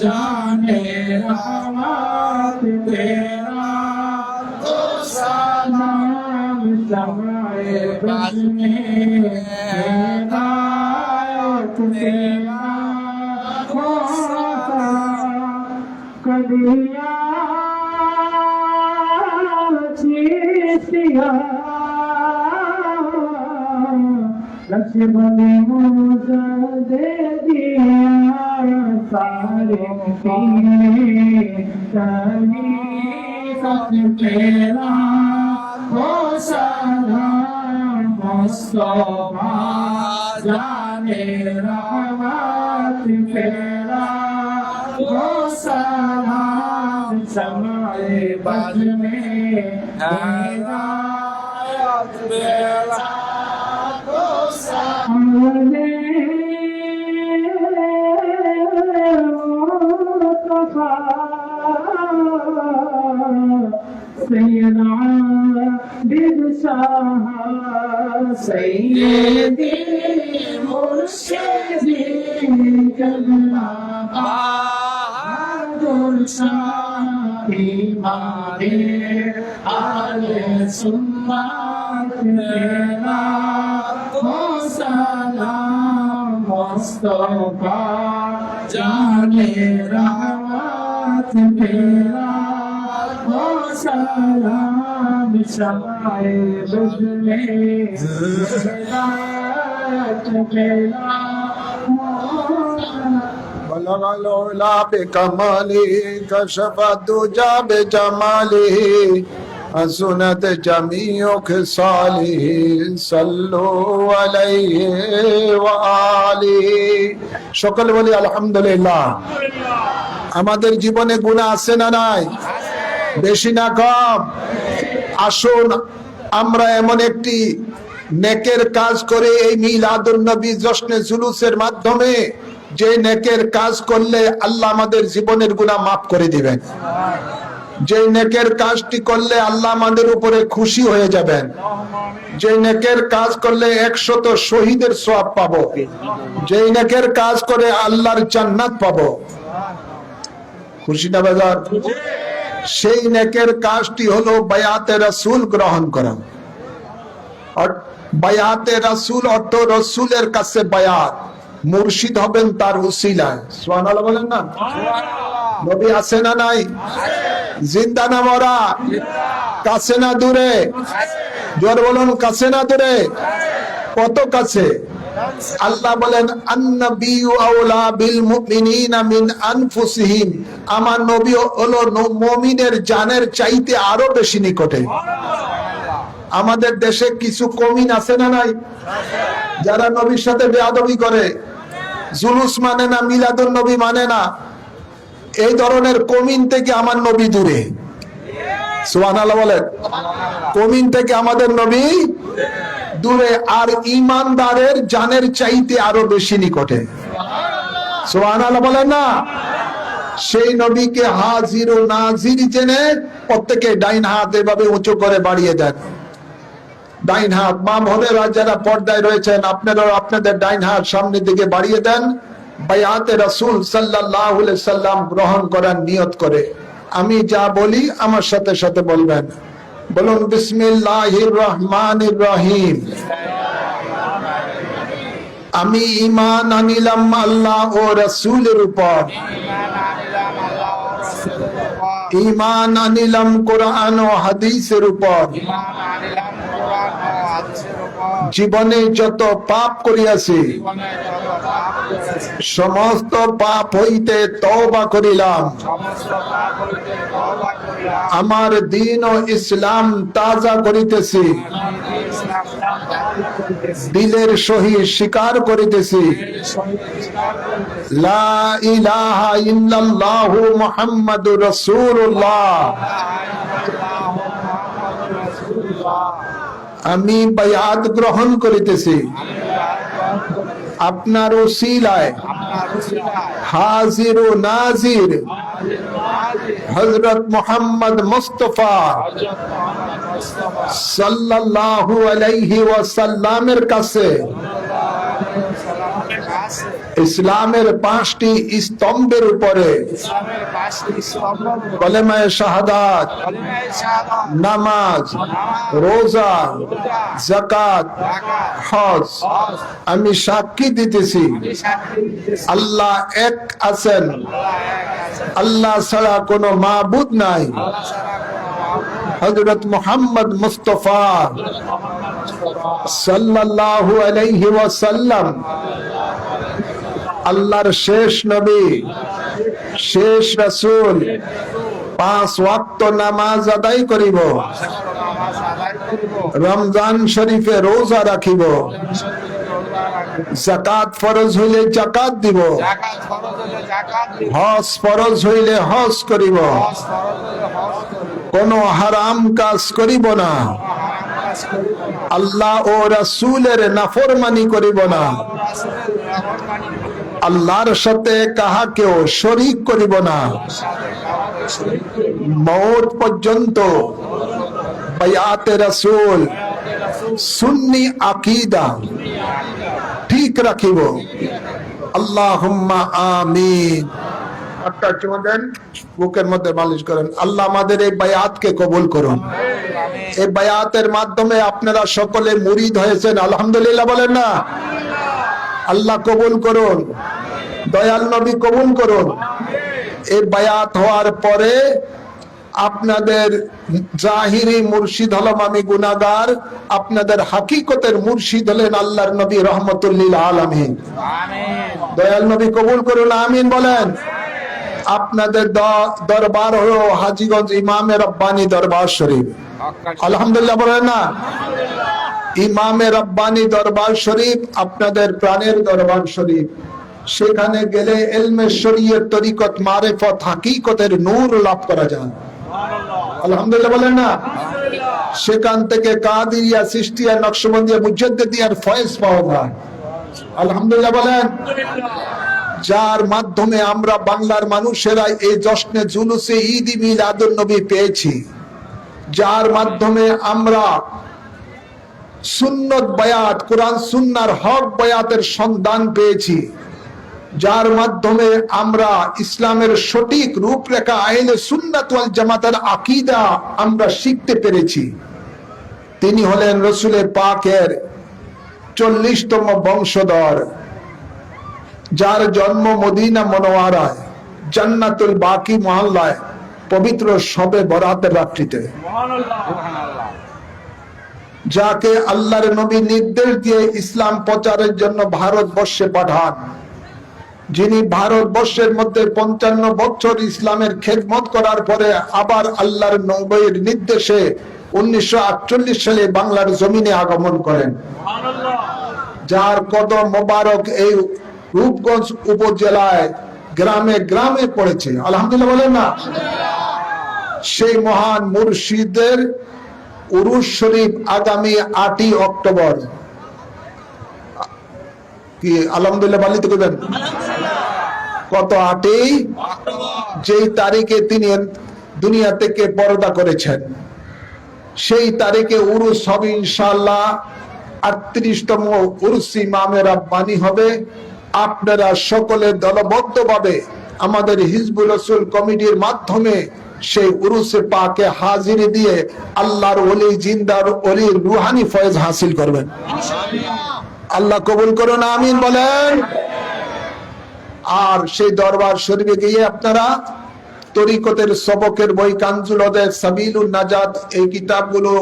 जाने रहमत तेरा तो सलाम शमाए बज़ में हिदायत तेरा ओ कदिया चिश्तिया लक्ष्मण मुझे दे दिया सारे तेरा हो सलाम मुस्तफा जाने रहमत तेरा वो सलाम समाए बद में तेरा हमने मुस्तफा सैयदा बिदशाह सैयदी मुर्शिदी कल्ला बहादुर शाह इमामे आले सुन्नत तेरा वो सलाम मुस्तफा जाने रहमत तेरा वो सलाम शमाए बद में हिदायत तेरा بلغ العلا بكماله كشف الدجى بجماله حسنت جميع خصاله صلوا عليه وآله সকলে বলি আলহামদুলিল্লাহ। আমাদের জীবনে গুনাহ আছে না নাই? বেশি না কম? আসুন আমরা এমন একটি নেকের কাজ করে এই মিলাদুন নবী জশ্নে জুলুসের মাধ্যমে যে নেকের কাজ করলে আল্লাহ আমাদের জীবনের গুনাহ মাফ করে দিবেন, যে নেকের কাজটি করলে আল্লাহ আমাদের উপরে খুশি হয়ে যাবেন, যে নেকের কাজ করলে 100 শহীদের সওয়াব পাবো, যে নেকের কাজ করে আল্লাহর জান্নাত পাবো। খুশি না বাজার? সেই নেকের কাজটি হলো বায়াতে রাসূল গ্রহণ করা। আর বায়াতে রাসূল অর্থ রাসূলের কাছে বায়াত, মুর্শিদ হবেন তার উসিলায়। সুবহানাল্লাহ বলেন না? নবী আছে না নাই? জিন্দা না মরা? কাছে না দূরে? জোর বলুন, কাছে না দূরে? কত কাছে? আল্লাহ বলেন আন-নাবিয়্যু আওলা বিল মুমিনিনা মিন আনফুসিহিম, আমার নবী হলো মুমিনের জানের চাইতে আরো বেশি নিকটে। আমাদের দেশে কিছু কমিন আছে না নাই, যারা নবীর সাথে বেয়াদবি করে, জুলুস মানে না, মিলাদুন নবী মানে না, এই ধরনের কমিন থেকে আমার নবী দূরে। সুবহানাল্লাহ বলেন। কমিন থেকে আমাদের নবী দূরে, আর ঈমানদারের জানের চাইতে আরো বেশি নিকটে। সুবহানাল্লাহ বলেন না? সেই নবীকে হাজির ও নাজির জেনে প্রত্যেকে ডাইন হাত এভাবে উঁচু করে বাড়িয়ে দেন। ডাইন হাত, মা বোনেরা যারা পর্দায় রয়েছেন, আপনারাও আপনাদের ডাইন হাত সামনের দিকে বাড়িয়ে দেন। বায়াতে রাসূল সাল্লাল্লাহু আলাইহি সাল্লাম গ্রহণ করার নিয়ত করে আমি যা বলি আমার সাথে সাথে বলবেন। বলুন বিসমিল্লাহির রহমানির রহিম। আমি ঈমান আনিলাম আল্লাহ ও রাসূলের উপর, ঈমান আনিলাম কোরআন ও হাদিসের উপর, জীবনে যত পাপ করিয়াছি সমস্ত পাপ হইতে তওবা করিলাম, আমার দ্বীন ও ইসলাম তাজা করিতেছি, দিলের সহিত স্বীকার করিতেছি লা ইলাহা ইল্লাল্লাহু মুহাম্মাদুর রাসূলুল্লাহ। আমি বায়াত গ্রহণ করিতেছি আপনার ওসিলায় হাজির ও নাজির হযরত মুহাম্মদ মুস্তাফা সাল্লাল্লাহু আলাইহি ওয়াসাল্লামের কাছে ইসলামের 5টি স্তম্ভের উপরে কলেমায়ে শাহাদাত, নামাজ, রোজা, যাকাত, হজ আমি সাক্ষী দিতেছি আল্লাহ এক আছেন, আল্লাহ ছাড়া কোনো মাবুদ নাই, হযরত মুহাম্মদ মুস্তাফা সাল্লাল্লাহু আলাইহি ওয়াসাল্লাম আল্লাহর শেষ নবী, শেষ রাসূল। 5 ওয়াক্ত নামাজ আদায় করিব, রমজান শরীফে রোজা রাখিব, যাকাত ফরজ হইলে যাকাত দিব, হজ ফরজ হইলে হজ করিব, কোন হারাম কাজ করিব না, আল্লাহ ও রাসূলের নাফরমানি করিব না, আল্লাহর সাথে কাহাকেও শরীক করিব না, মওত পর্যন্ত বায়াতে রাসূল সুন্নি আকীদা ঠিক রাখিব। আল্লাহুম্মা আমিন। একটা চুমা দেন, বুকের মধ্যে মালিশ করেন। আল্লাহ আমাদের এই বায়াতকে কবুল করুন। এই বায়াতের মাধ্যমে আপনারা সকলে মুরিদ হয়েছেন, আলহামদুলিল্লাহ বলেন না? আল্লাহ কবুল করুন, দয়াল নবী কবুল করুন। এই বায়াত হওয়ার পরে আপনাদের জাহিরি মুর্শিদ হলাম আমি গুনাহগার, আপনাদের হাকিকতের মুর্শিদ হলেন আল্লাহর নবী রহমতুল লিল আলামিন। দয়াল নবী কবুল করুন, আমিন বলেন। আপনাদের দরবার হলো হাজীগঞ্জ ইমামে রব্বানী দরবার শরীফ, আলহামদুলিল্লাহ বলেন না? ইমামে রব্বানী দরবার শরীফ আপনাদের প্রাণের দরবার শরীফ। সেখানে গেলে ইলমে শরীয়ত, তরিকত, মারিফত, হাকিকতের নূর লাভ করা যায়, আলহামদুলিল্লাহ বলেন না? সেখান থেকে কাদিরিয়া, চিশতিয়া, নকশবন্দিয়া, মুজাদ্দিদিয়ার ফয়েজ পাওয়া যায়, আলহামদুলিল্লাহ বলেন। যার মাধ্যমে আমরা বাংলার মানুষেরা এই জশ্নে জুলুসে ঈদ মিলাদুন নবী পেয়েছি, যার মাধ্যমে আমরা সুন্নত বায়াত, কোরআন সুন্নাহর হক বায়াতের সন্ধান পেয়েছি, যার মাধ্যমে আমরা ইসলামের সঠিক রূপরেখা আহলে সুন্নাত ওয়াল জামাতের আকীদা আমরা শিখতে পেরেছি। তিনি হলেন রাসূলে পাকের 40তম বংশধর, যার জন্ম মদিনা মুনাওয়ারায় জান্নাতুল বাকি মহল্লায় পবিত্র শবে বরাতের রাত্রিতে, যাকে আল্লাহর নবী নির্দেশ দিয়ে ইসলাম প্রচারের জন্য ভারতবর্ষে পাঠান, যিনি ভারতবর্ষের মধ্যে 55 বছর ইসলামের খেদমত করার পরে আবার আল্লাহর নবীর নির্দেশে 1948 সালে বাংলার জমিনে আগমন করেন, যার কদম মোবারক এই রূপগঞ্জ উপজেলায় গ্রামে গ্রামে পড়েছে, আলহামদুলিল্লাহ বলেন না? সেই মহান মুর্শিদের উরুস শরীফ আগামী 8ই অক্টোবর, কি আলহামদুলিল্লাহ বলিত করবেন? কত 8ই যেই তারিখে তিনি দুনিয়া থেকে পরদা করেছেন, সেই তারিখে উরুস হবে ইনশাআল্লাহ। 38তম উরুস ইমামে রাব্বানী হবে। আপনারা সকলে দলবদ্ধভাবে আমাদের হিজবুল রাসূল কমিটির মাধ্যমে সেই উরুসে পাকে হাজিরি দিয়ে আল্লাহর ওলি, জিন্দার ওলির রুহানি ফয়েজ হাসিল করবেন, আল্লাহ কবুল করুন, আমিন বলেন। আর সেই দরবার শরীফে গিয়ে আপনারা তরিকতের সবকের বই কানজুল হদায়াত, সাবিলুন নাজাত এই কিতাবগুলো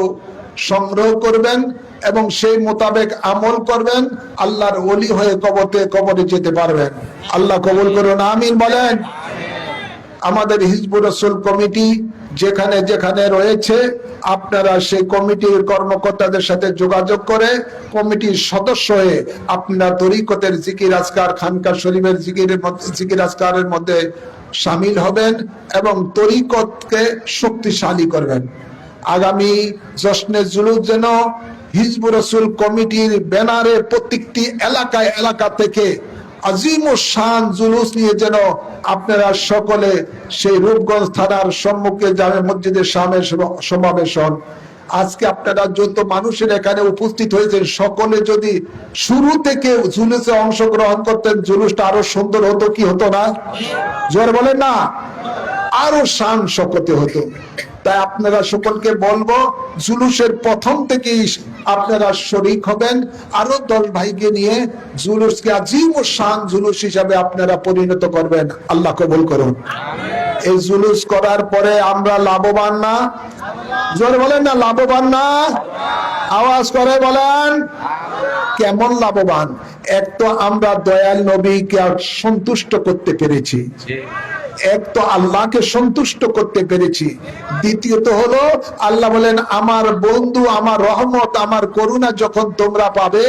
সংগ্রহ করবেন এবং সেই মোতাবেক আমল করবেন, আল্লাহর ওলি হয়ে কবরে যেতে পারবেন, আল্লাহ কবুল করুন, আমিন বলেন। আমাদের হিজবুর রাসূল কমিটি যেখানে যেখানে রয়েছে, আপনারা সেই কমিটির কর্মকর্তাদের সাথে যোগাযোগ করে কমিটির সদস্য হয়ে আপনারা তরিকতের জিকির আজকার, খানকা শরীফের জিকির আজকারের মধ্যে শামিল হবেন এবং তরিকতকে শক্তিশালী করবেন। আগামী জশ্নে জুলুস যেন হিজবুর রাসূল কমিটির ব্যানারে প্রত্যেকটি এলাকা থেকে আজিম ও শান জুলুস নিয়ে যেন আপনারা সকলে সেই রূপগঞ্জ থানার সম্মুখে জামে মসজিদের সামনে সমাবেশ হন। আজকে আপনারা যত মানুষের এখানে উপস্থিত হয়েছেন, সকলে যদি শুরু থেকে জুলুসে অংশগ্রহণ করতেন, জুলুসটা আরো সুন্দর হতো, কি হতো না? জোর বলেন না? আরো শান শকতে হতো। তাই আপনারা সকলকে বলবো, জুলুসের প্রথম থেকেই আপনারা শরীক হবেন, আরো 10 ভাইকে নিয়ে জুলুসকে আজিম ও শান জুলুস হিসাবে আপনারা পরিণত করবেন, আল্লাহ কবুল করুন। এই জুলুস করার পরে আমরা লাভবান না? জোরে বলেন না, লাভবান না? আওয়াজ করে বলেন, কেমন লাভবান? এক তো আমরা দয়াল নবীকে সন্তুষ্ট করতে পেরেছি, এক তো আল্লাহকে সন্তুষ্ট করতে পেরেছি, দ্বিতীয়ত হলো আল্লাহ বলেন আমার বন্ধু, আমার রহমত, আমার করুণা যখন তোমরা পাবে,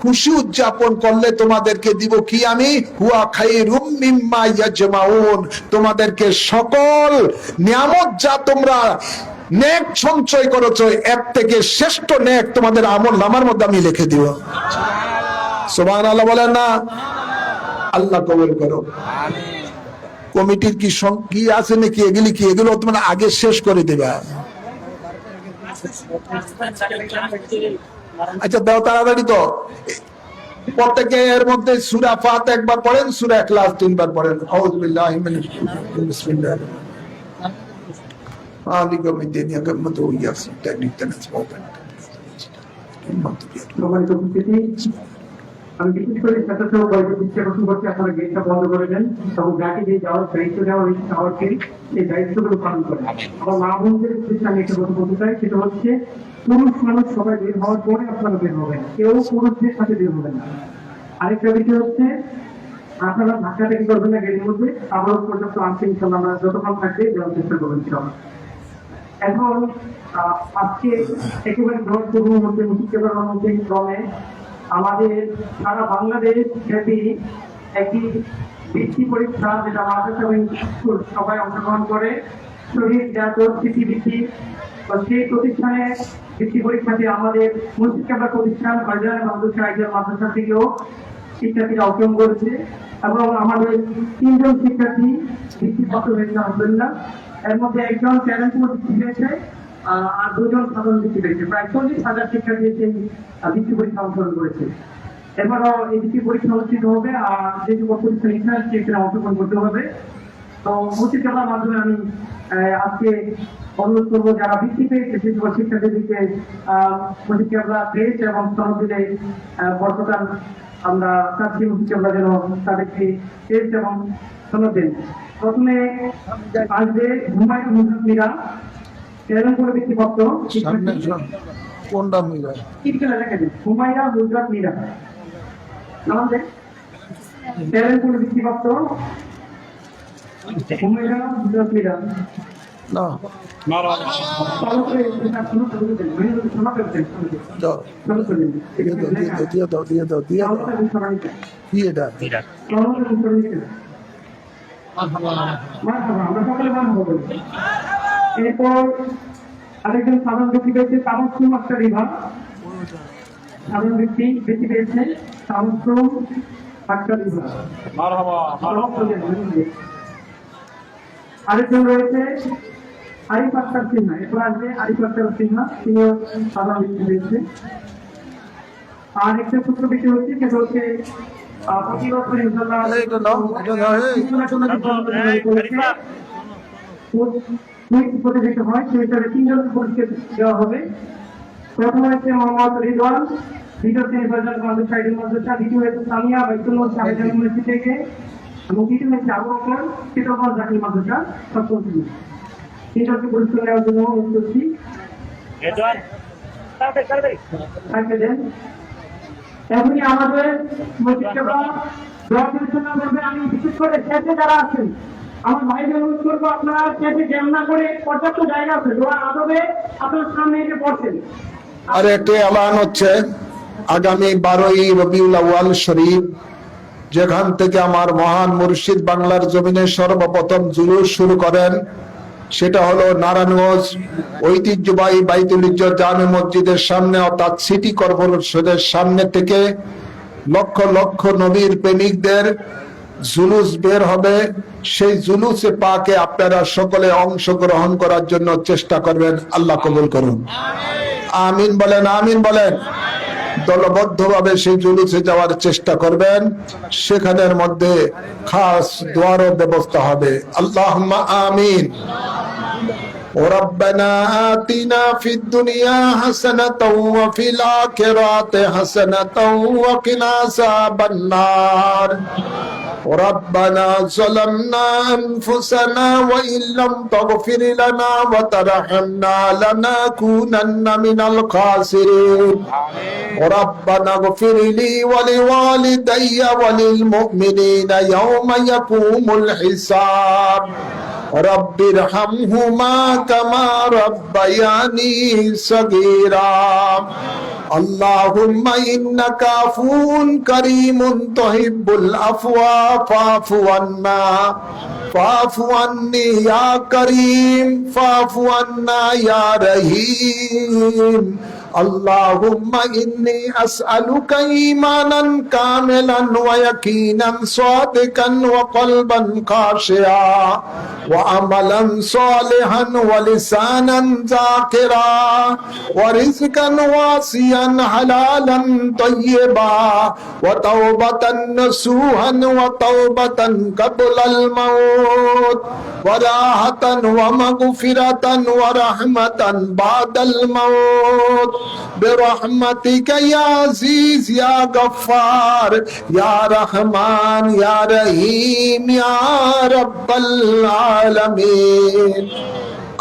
খুশি উদযাপন করলে তোমাদেরকে দিব কি আমি, হুয়া খায়রুম মিম্মা ইয়াজমাউন, তোমাদেরকে সকল নিয়ামত যা তোমরা নেক সঞ্চয় করেছো এর থেকে শ্রেষ্ঠ নেক তোমাদের আমল নামার মধ্যে আমি লিখে দিব। সুবহানাল্লাহ বলেন না? আল্লাহ কবুল করো। কমিটির কি আছে নাকি এগুলো তোমরা আগে শেষ করে দেবে? আচ্ছা দাও তাড়াতাড়ি। তো প্রত্যেকে এর মধ্যে সূরা ফাতিহা একবার পড়েন, সূরা ইখলাস 3 বার পড়েন। আউযু বিল্লাহি মিনাশ শাইতানির বিসমিল্লাহির আমি বিশেষ করে আকর্ষণ করছি আপনারা গেটটা বন্ধ করে দেন এবং যাকে যে যাওয়ার দায়িত্ব দেওয়া হয়েছে যাওয়ারকে সেই দায়িত্বগুলো পালন করেন। আমার মা বোনদের উদ্দেশ্যে আমি একটা কথা বলতে চাই, সেটা হচ্ছে পুরুষ মানুষ সবাই বের হওয়ার পরে আপনারা বের হবেন, কেউ পুরুষদের সাথে বের হবেন না। আরেকটা বিষয় হচ্ছে আপনারা ধাক্কা থেকে করবেন না গেটের মধ্যে, আবার পর্যন্ত আসছে ইনশাল্লাহ আমরা যতক্ষণ থাকবে যাওয়ার চেষ্টা করবেন ইনশাল্লাহ। এখন আজকে একেবারে ঘর তবুর মধ্যে মুক্তির মধ্যে ক্রমে আমাদের সারা বাংলাদেশ ব্যাপী একটি বৃত্তি পরীক্ষা, যেটা মাদ্রাসা এবং স্কুল সবাই অংশগ্রহণ করে, শহীদ জাতীয় স্মৃতিবৃত্তি, সেই প্রতিষ্ঠানে বৃত্তি পরীক্ষাতে আমাদের মুর্শিদ কেবলা প্রতিষ্ঠান মাদ্রাসা থেকেও শিক্ষার্থীরা অংশগ্রহণ করেছে এবং আমাদের 3 জন শিক্ষার্থী বৃত্তিপ্রাপ্ত হয়েছে আলহামদুলিল্লাহ। এর মধ্যে একজন ট্যালেন্টফুল বৃত্তি পেয়েছে আর 2 জন সাধারণ বৃত্তি পেয়েছে। প্রায় 40,000 শিক্ষার্থী সেই বৃত্তি পরীক্ষা অংশগ্রহণ করেছে। এবারও এই বৃত্তি পরীক্ষা অনুষ্ঠিত হবে আর যে যুব প্রতিষ্ঠান ইচ্ছা সেখানে অংশগ্রহণ করতে হবে। তো মুর্শিদ কেবলার মাধ্যমে আমি আজকে অনুরোধ করবো যারা বৃত্তি পেয়েছে সেই যুব শিক্ষার্থীদেরকে মুর্শিদ কেবলা প্রেস এবং সনদ দিলে বর্তমান আমরা চাচ্ছি মুর্শিদ কেবলা যেন তাদেরকে প্রেস এবং সনদ দেন। প্রথমে আসবে হুমায়ুন মুহাম্মদ মীরা, করে বৃত্তিপ্রাপ্ত কোনটা মিরা? হুমায়রা হুজরাত মীরা আমাদের করে বৃত্তিপ্রাপ্ত হুমায়রা হুজরাত মীরা না আমরা সকলে মান হবে। এরপর আরেকজন সাধারণ ব্যক্তি পেয়েছে তাবসসুম আক্তার রিভা, সাধারণ ব্যক্তি পেয়েছে তাবসসুম আক্তার রিভা। আরেকজন রয়েছে আরিফ আক্তার সিনহা, এরপর আসবে আরিফ আক্তার সিনহা, তিনিও সাধারণ ব্যক্তি পেয়েছে। আর একটা সূত্র ব্যক্তি হচ্ছে সেটা হচ্ছে প্রতি বছর প্রতিযোগিতা হয়, সেই হিসাবে 3 জন পুরস্কার দেওয়া হবে। প্রথম হচ্ছে মোহাম্মদ রিদওয়ান, দ্বিতীয় তিনি ফয়সাল মাদ্রাসা, দ্বিতীয় হচ্ছে সামিয়া বাইতুল শাহেজান ইউনিভার্সিটি থেকে এবং তৃতীয় হচ্ছে আবু বকর চিত্রকর জাকির মাদ্রাসা সপ্তম শ্রেণী। 3 জনকে পুরস্কার নেওয়ার জন্য অনুরোধ করছি। এখনই আমাদের পরিচালনা করবে। আমি বিশেষ করে শেষে যারা আছেন আমার ভাইদের অনুরোধ করবো, আপনারা শেষে জ্যাম না করে পর্যাপ্ত জায়গা আছে দোয়া আদবে আপনার সামনে এসে পড়ছেন। আর একটি এলান হচ্ছে আগামী 12ই রবিউল আউয়াল শরীফ, যেখান থেকে আমার মহান মুর্শিদ বাংলার জমিনে সর্বপ্রথম জুলুস শুরু করেন, সেটা হলো নারায়ণগঞ্জ ঐতিহ্যবাহী বাইতুল ইজ্জত জামে মসজিদের সামনে অর্থাৎ সিটি কর্পোরেশনের সামনে থেকে লক্ষ লক্ষ নবীর প্রেমিকদের জুলুস বের হবে। সেই জুলুসে পাকে আপনারা সকলে অংশগ্রহণ করার জন্য চেষ্টা করবেন। আল্লাহ কবুল করুন, আমিন বলেন, আমিন বলেন। দলবদ্ধভাবে সেই জুলুসে যাওয়ার চেষ্টা করবেন, সেখানের মধ্যে খাস দোয়ারও ব্যবস্থা হবে। আল্লাহুম্মা আমিন। ربنا آتنا في الدنيا حسنة وفي الآخرة حسنة وقنا عذاب النار ربنا ظلمنا أنفسنا وإن لم تغفر لنا وترحمنا لنكونن من الخاسرين ربنا اغفر لي ولوالدي وللمؤمنين يوم يقوم الحساب رب ارحمهما كما ربياني صغيرا اللهم إنك عفو كريم تحب العفو فاعف عنا فاعف عني يا كريم فاعف عنا يا رحيم اللهم إني أسألك إيمانا كاملا ويقينا صادقا وقلبا خاشعا وعملا صالحا ولسانا ذاكرا ورزقا واسعا حلالا طيبا وتوبة نصوحا وتوبة قبل الموت وراحة ومغفرة ورحمة بعد الموت برحمتك يا عزيز يا غفار يا رحمن يا رحيم يا رب العالمين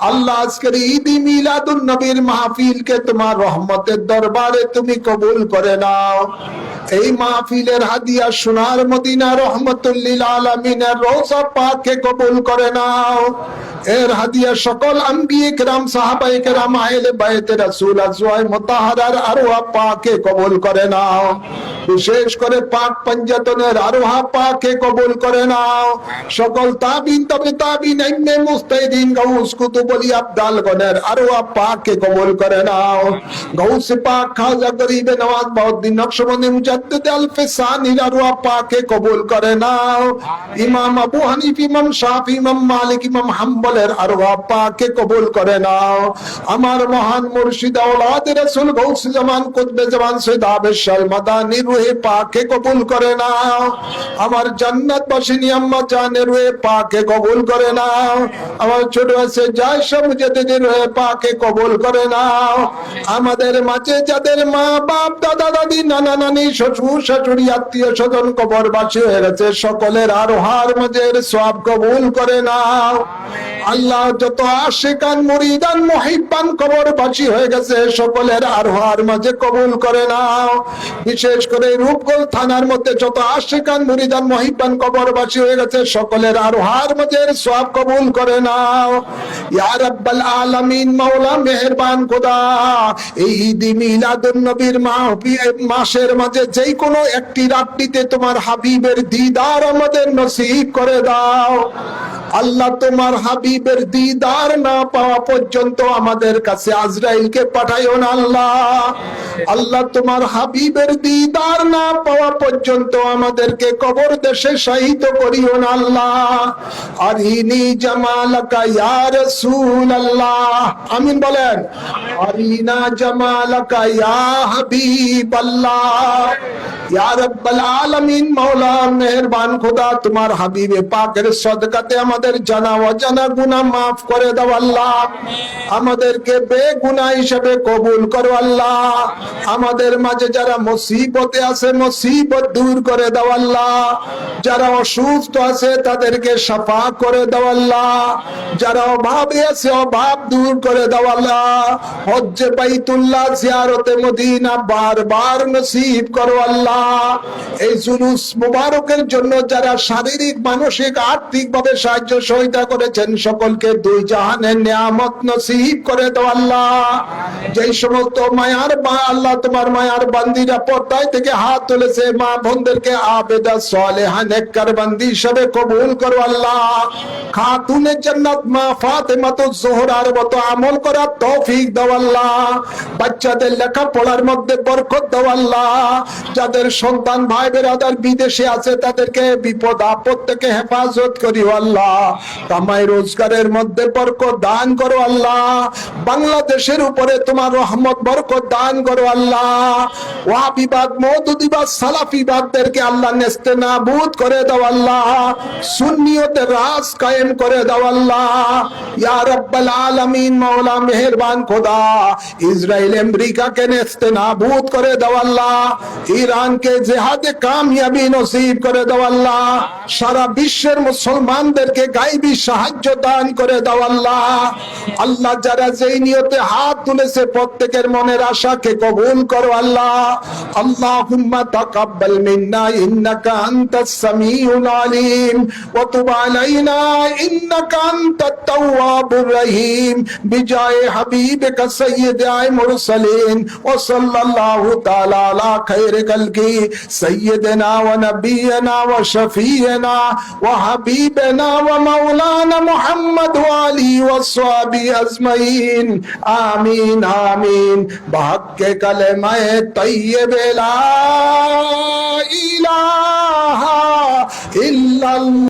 আল্লাহ আজকের ঈদ মিলাদুন নবীর মাহফিলকে তোমার রহমতের দরবারে তুমি কবুল করে নাও এই মাহফিলের হাদিয়া সোনার মদিনা রহমতুল লিল আলামিনের রওজা পাকে কবুল করে নাও এর হাদিয়া সকল আম্বিয়ে কেরাম সাহাবায়ে কেরাম আহলে বাইতে রাসূল আজওয়ায়ে মুতাহহারার আরওয়াহ পাকে কবুল করে নাও বিশেষ করে পাক পঞ্জাতনের আরওয়াহ পাকে কবুল করে নাও সকল তাবিন তবে তাবিন ইমামে মুস্তাহিদিন গাউস কুতুব বলি আব্দাল গনের আরওয়াহ পাকে কবুল করে নাও গাউসে পাক খাজা গরিবে নওয়াজ বাউদ্দিন নকশবন্দি মুজাদ্দিদ আলফে সানির আরওয়াহ পাকে কবুল করে নাও ইমাম আবু হানিফ ইমাম শাফি ইমাম মালিক ইমাম হাম্বলের আরওয়াহ পাকে কবুল করে নাও আমার মহান মুর্শিদ আওলাদ রাসূল গাউস জামান কুতবে জামান সৈয়দ আবেশাল মাদানী রূহে পাকে কবুল করে নাও আমার জান্নাত বাসিনী আম্মা জানের রূহে পাকে কবুল করে নাও আমার ছোট আছে যায় মুজাদ্দিদের রূহে পাকে কবুল করে নাও আমাদের মাঝে যাদের মা বাপ দাদা দাদি নানা নানি শ্বশুর শাশুড়ি আত্মীয় স্বজন কবরবাসী হয়ে গেছে সকলের আরোহার মাঝের সওয়াব কবুল করে নাও আল্লাহ যত আশিকান মুরিদান মুহিব্বান কবরবাসী হয়ে গেছে সকলের আরোহার মাঝে কবুল করে নাও বিশেষ করে রূপগঞ্জ থানার মধ্যে যত আশিকান মুরিদান মুহিব্বান কবরবাসী হয়ে গেছে সকলের আরোহার মাঝের সওয়াব কবুল করে নাও ইয়া রাব্বাল আলামিন মাওলা মেহেরবান খোদা এই ঈদ মিলাদুন নবীর মাসের মাঝে যেই কোনো একটি রাত্রিতে তোমার হাবিবের দিদার আমাদের নসিব করে দাও আল্লাহ তোমার হাবিবের দিদার না পাওয়া পর্যন্ত আমাদের কাছে আজরাইলকে পাঠাইও না আল্লাহ আল্লাহ তোমার হাবিবের দিদার না পাওয়া পর্যন্ত আমাদেরকে কবর দেশে শহীদ করিও না আল্লাহ আরিনি জামালাকা ইয়া রাসূলুল্লাহ আমিন বলেন আরিনা জামালাকা ইয়া হাবিবাল্লাহ ইয়া রাব্বাল আলামিন মাওলা মেহেরবান খোদা তোমার হাবিবে পাকের সদকাতে আমাদের জানা অজানা গুনাহ মাফ করে দাও আল্লাহ আমাদেরকে বেগুনাহ হিসেবে কবুল করো আল্লাহ আমাদের মাঝে যারা মুসিবতে আছে মুসিবত দূর করে দাও আল্লাহ যারা অসুস্থ আছে তাদেরকে শিফা করে দাও আল্লাহ যারা অভাবে আছে অভাব দূর করে দাও আল্লাহ হজ্জে বাইতুল্লাহ জিয়ারতে মদিনা বারবার নসিব করো আল্লাহ এই জুলুস মুবারকের জন্য যারা শারীরিক মানসিক আর্থিক ভাবে সাহায্য সহায়তা করেছেন সকলকে দুই জাহানের নিয়ামত নসিব করে দাও আল্লাহ যেই সমস্ত মায়ার আল্লাহ তোমার মায়ার বান্দিরা পর্দায় থেকে হাত তুলেছে মা বোনদেরকে আবেদা সালেহা নেককার বান্দি হিসেবে কবুল করো আল্লাহ খাতুনে জান্নাত মা ফাতেমাতুজ জোহরার মতো আমল করার তৌফিক দাও আল্লাহ বাচ্চাদের লেখাপড়ার মধ্যে বরকত দাও আল্লাহ যাদের সন্তান ভাই বেরাদার বিদেশে আছে তাদেরকে বিপদ আপদ থেকে হেফাজত করিও আল্লাহ কামাই রোজগারের মধ্যে বরকত দান করো আল্লাহ, বাংলাদেশের উপরে তোমার রহমত বরকত দান করো আল্লাহ। ওয়াহাবিবাদ, মওদুদিবাদ, সালাফিবাদদেরকে আল্লাহ নেস্তে নাবুদ করে দাও আল্লাহ, সুন্নিয়তের রাজ কায়েম করে দাও আল্লাহ। ইয়া রাব্বাল আলামিন, মাওলা মেহেরবান খোদা, ইসরায়েল আমেরিকাকে নেস্তে নাবুদ করে দাও আল্লাহ, ইরানকে জিহাদে কামিয়াবি নসিব করে দাও আল্লাহ, সারা বিশ্বের মুসলমানদেরকে গায়বী সাহায্য দান করে দাও আল্লাহ। আল্লাহ যারা যেই নিয়তে হাত তুলেছে প্রত্যেকের মনের আশাকে কবুল করো আল্লাহ। আল্লাহুম্মা তাকাব্বাল মিন্না ইন্নাকা আনতাস সামিউল আলিম ওয়া তুব আলাইনা ইন্নাকা আনতাত তাওয়াবুর রহিম বিজায়ে হাবিবিকা সাইয়্যিদাল মুরসালিন ওয়া সাল্লাল্লাহু তাআলা আলা খায়রি খালকি সাইয়্যিদিনা ওয়া নাবিয়িনা ওয়া শাফিয়িনা ওয়া হাবিবিনা ওয়া মাওলানা মুহাম্মদ ওয়া আলিহি ওয়া সাহবিহি আজমাইন। আমিন আমিন। বাহাক্কে কালেমায়ে তাইয়্যিবে লা ইলাহা ইল্লাল্লাহ।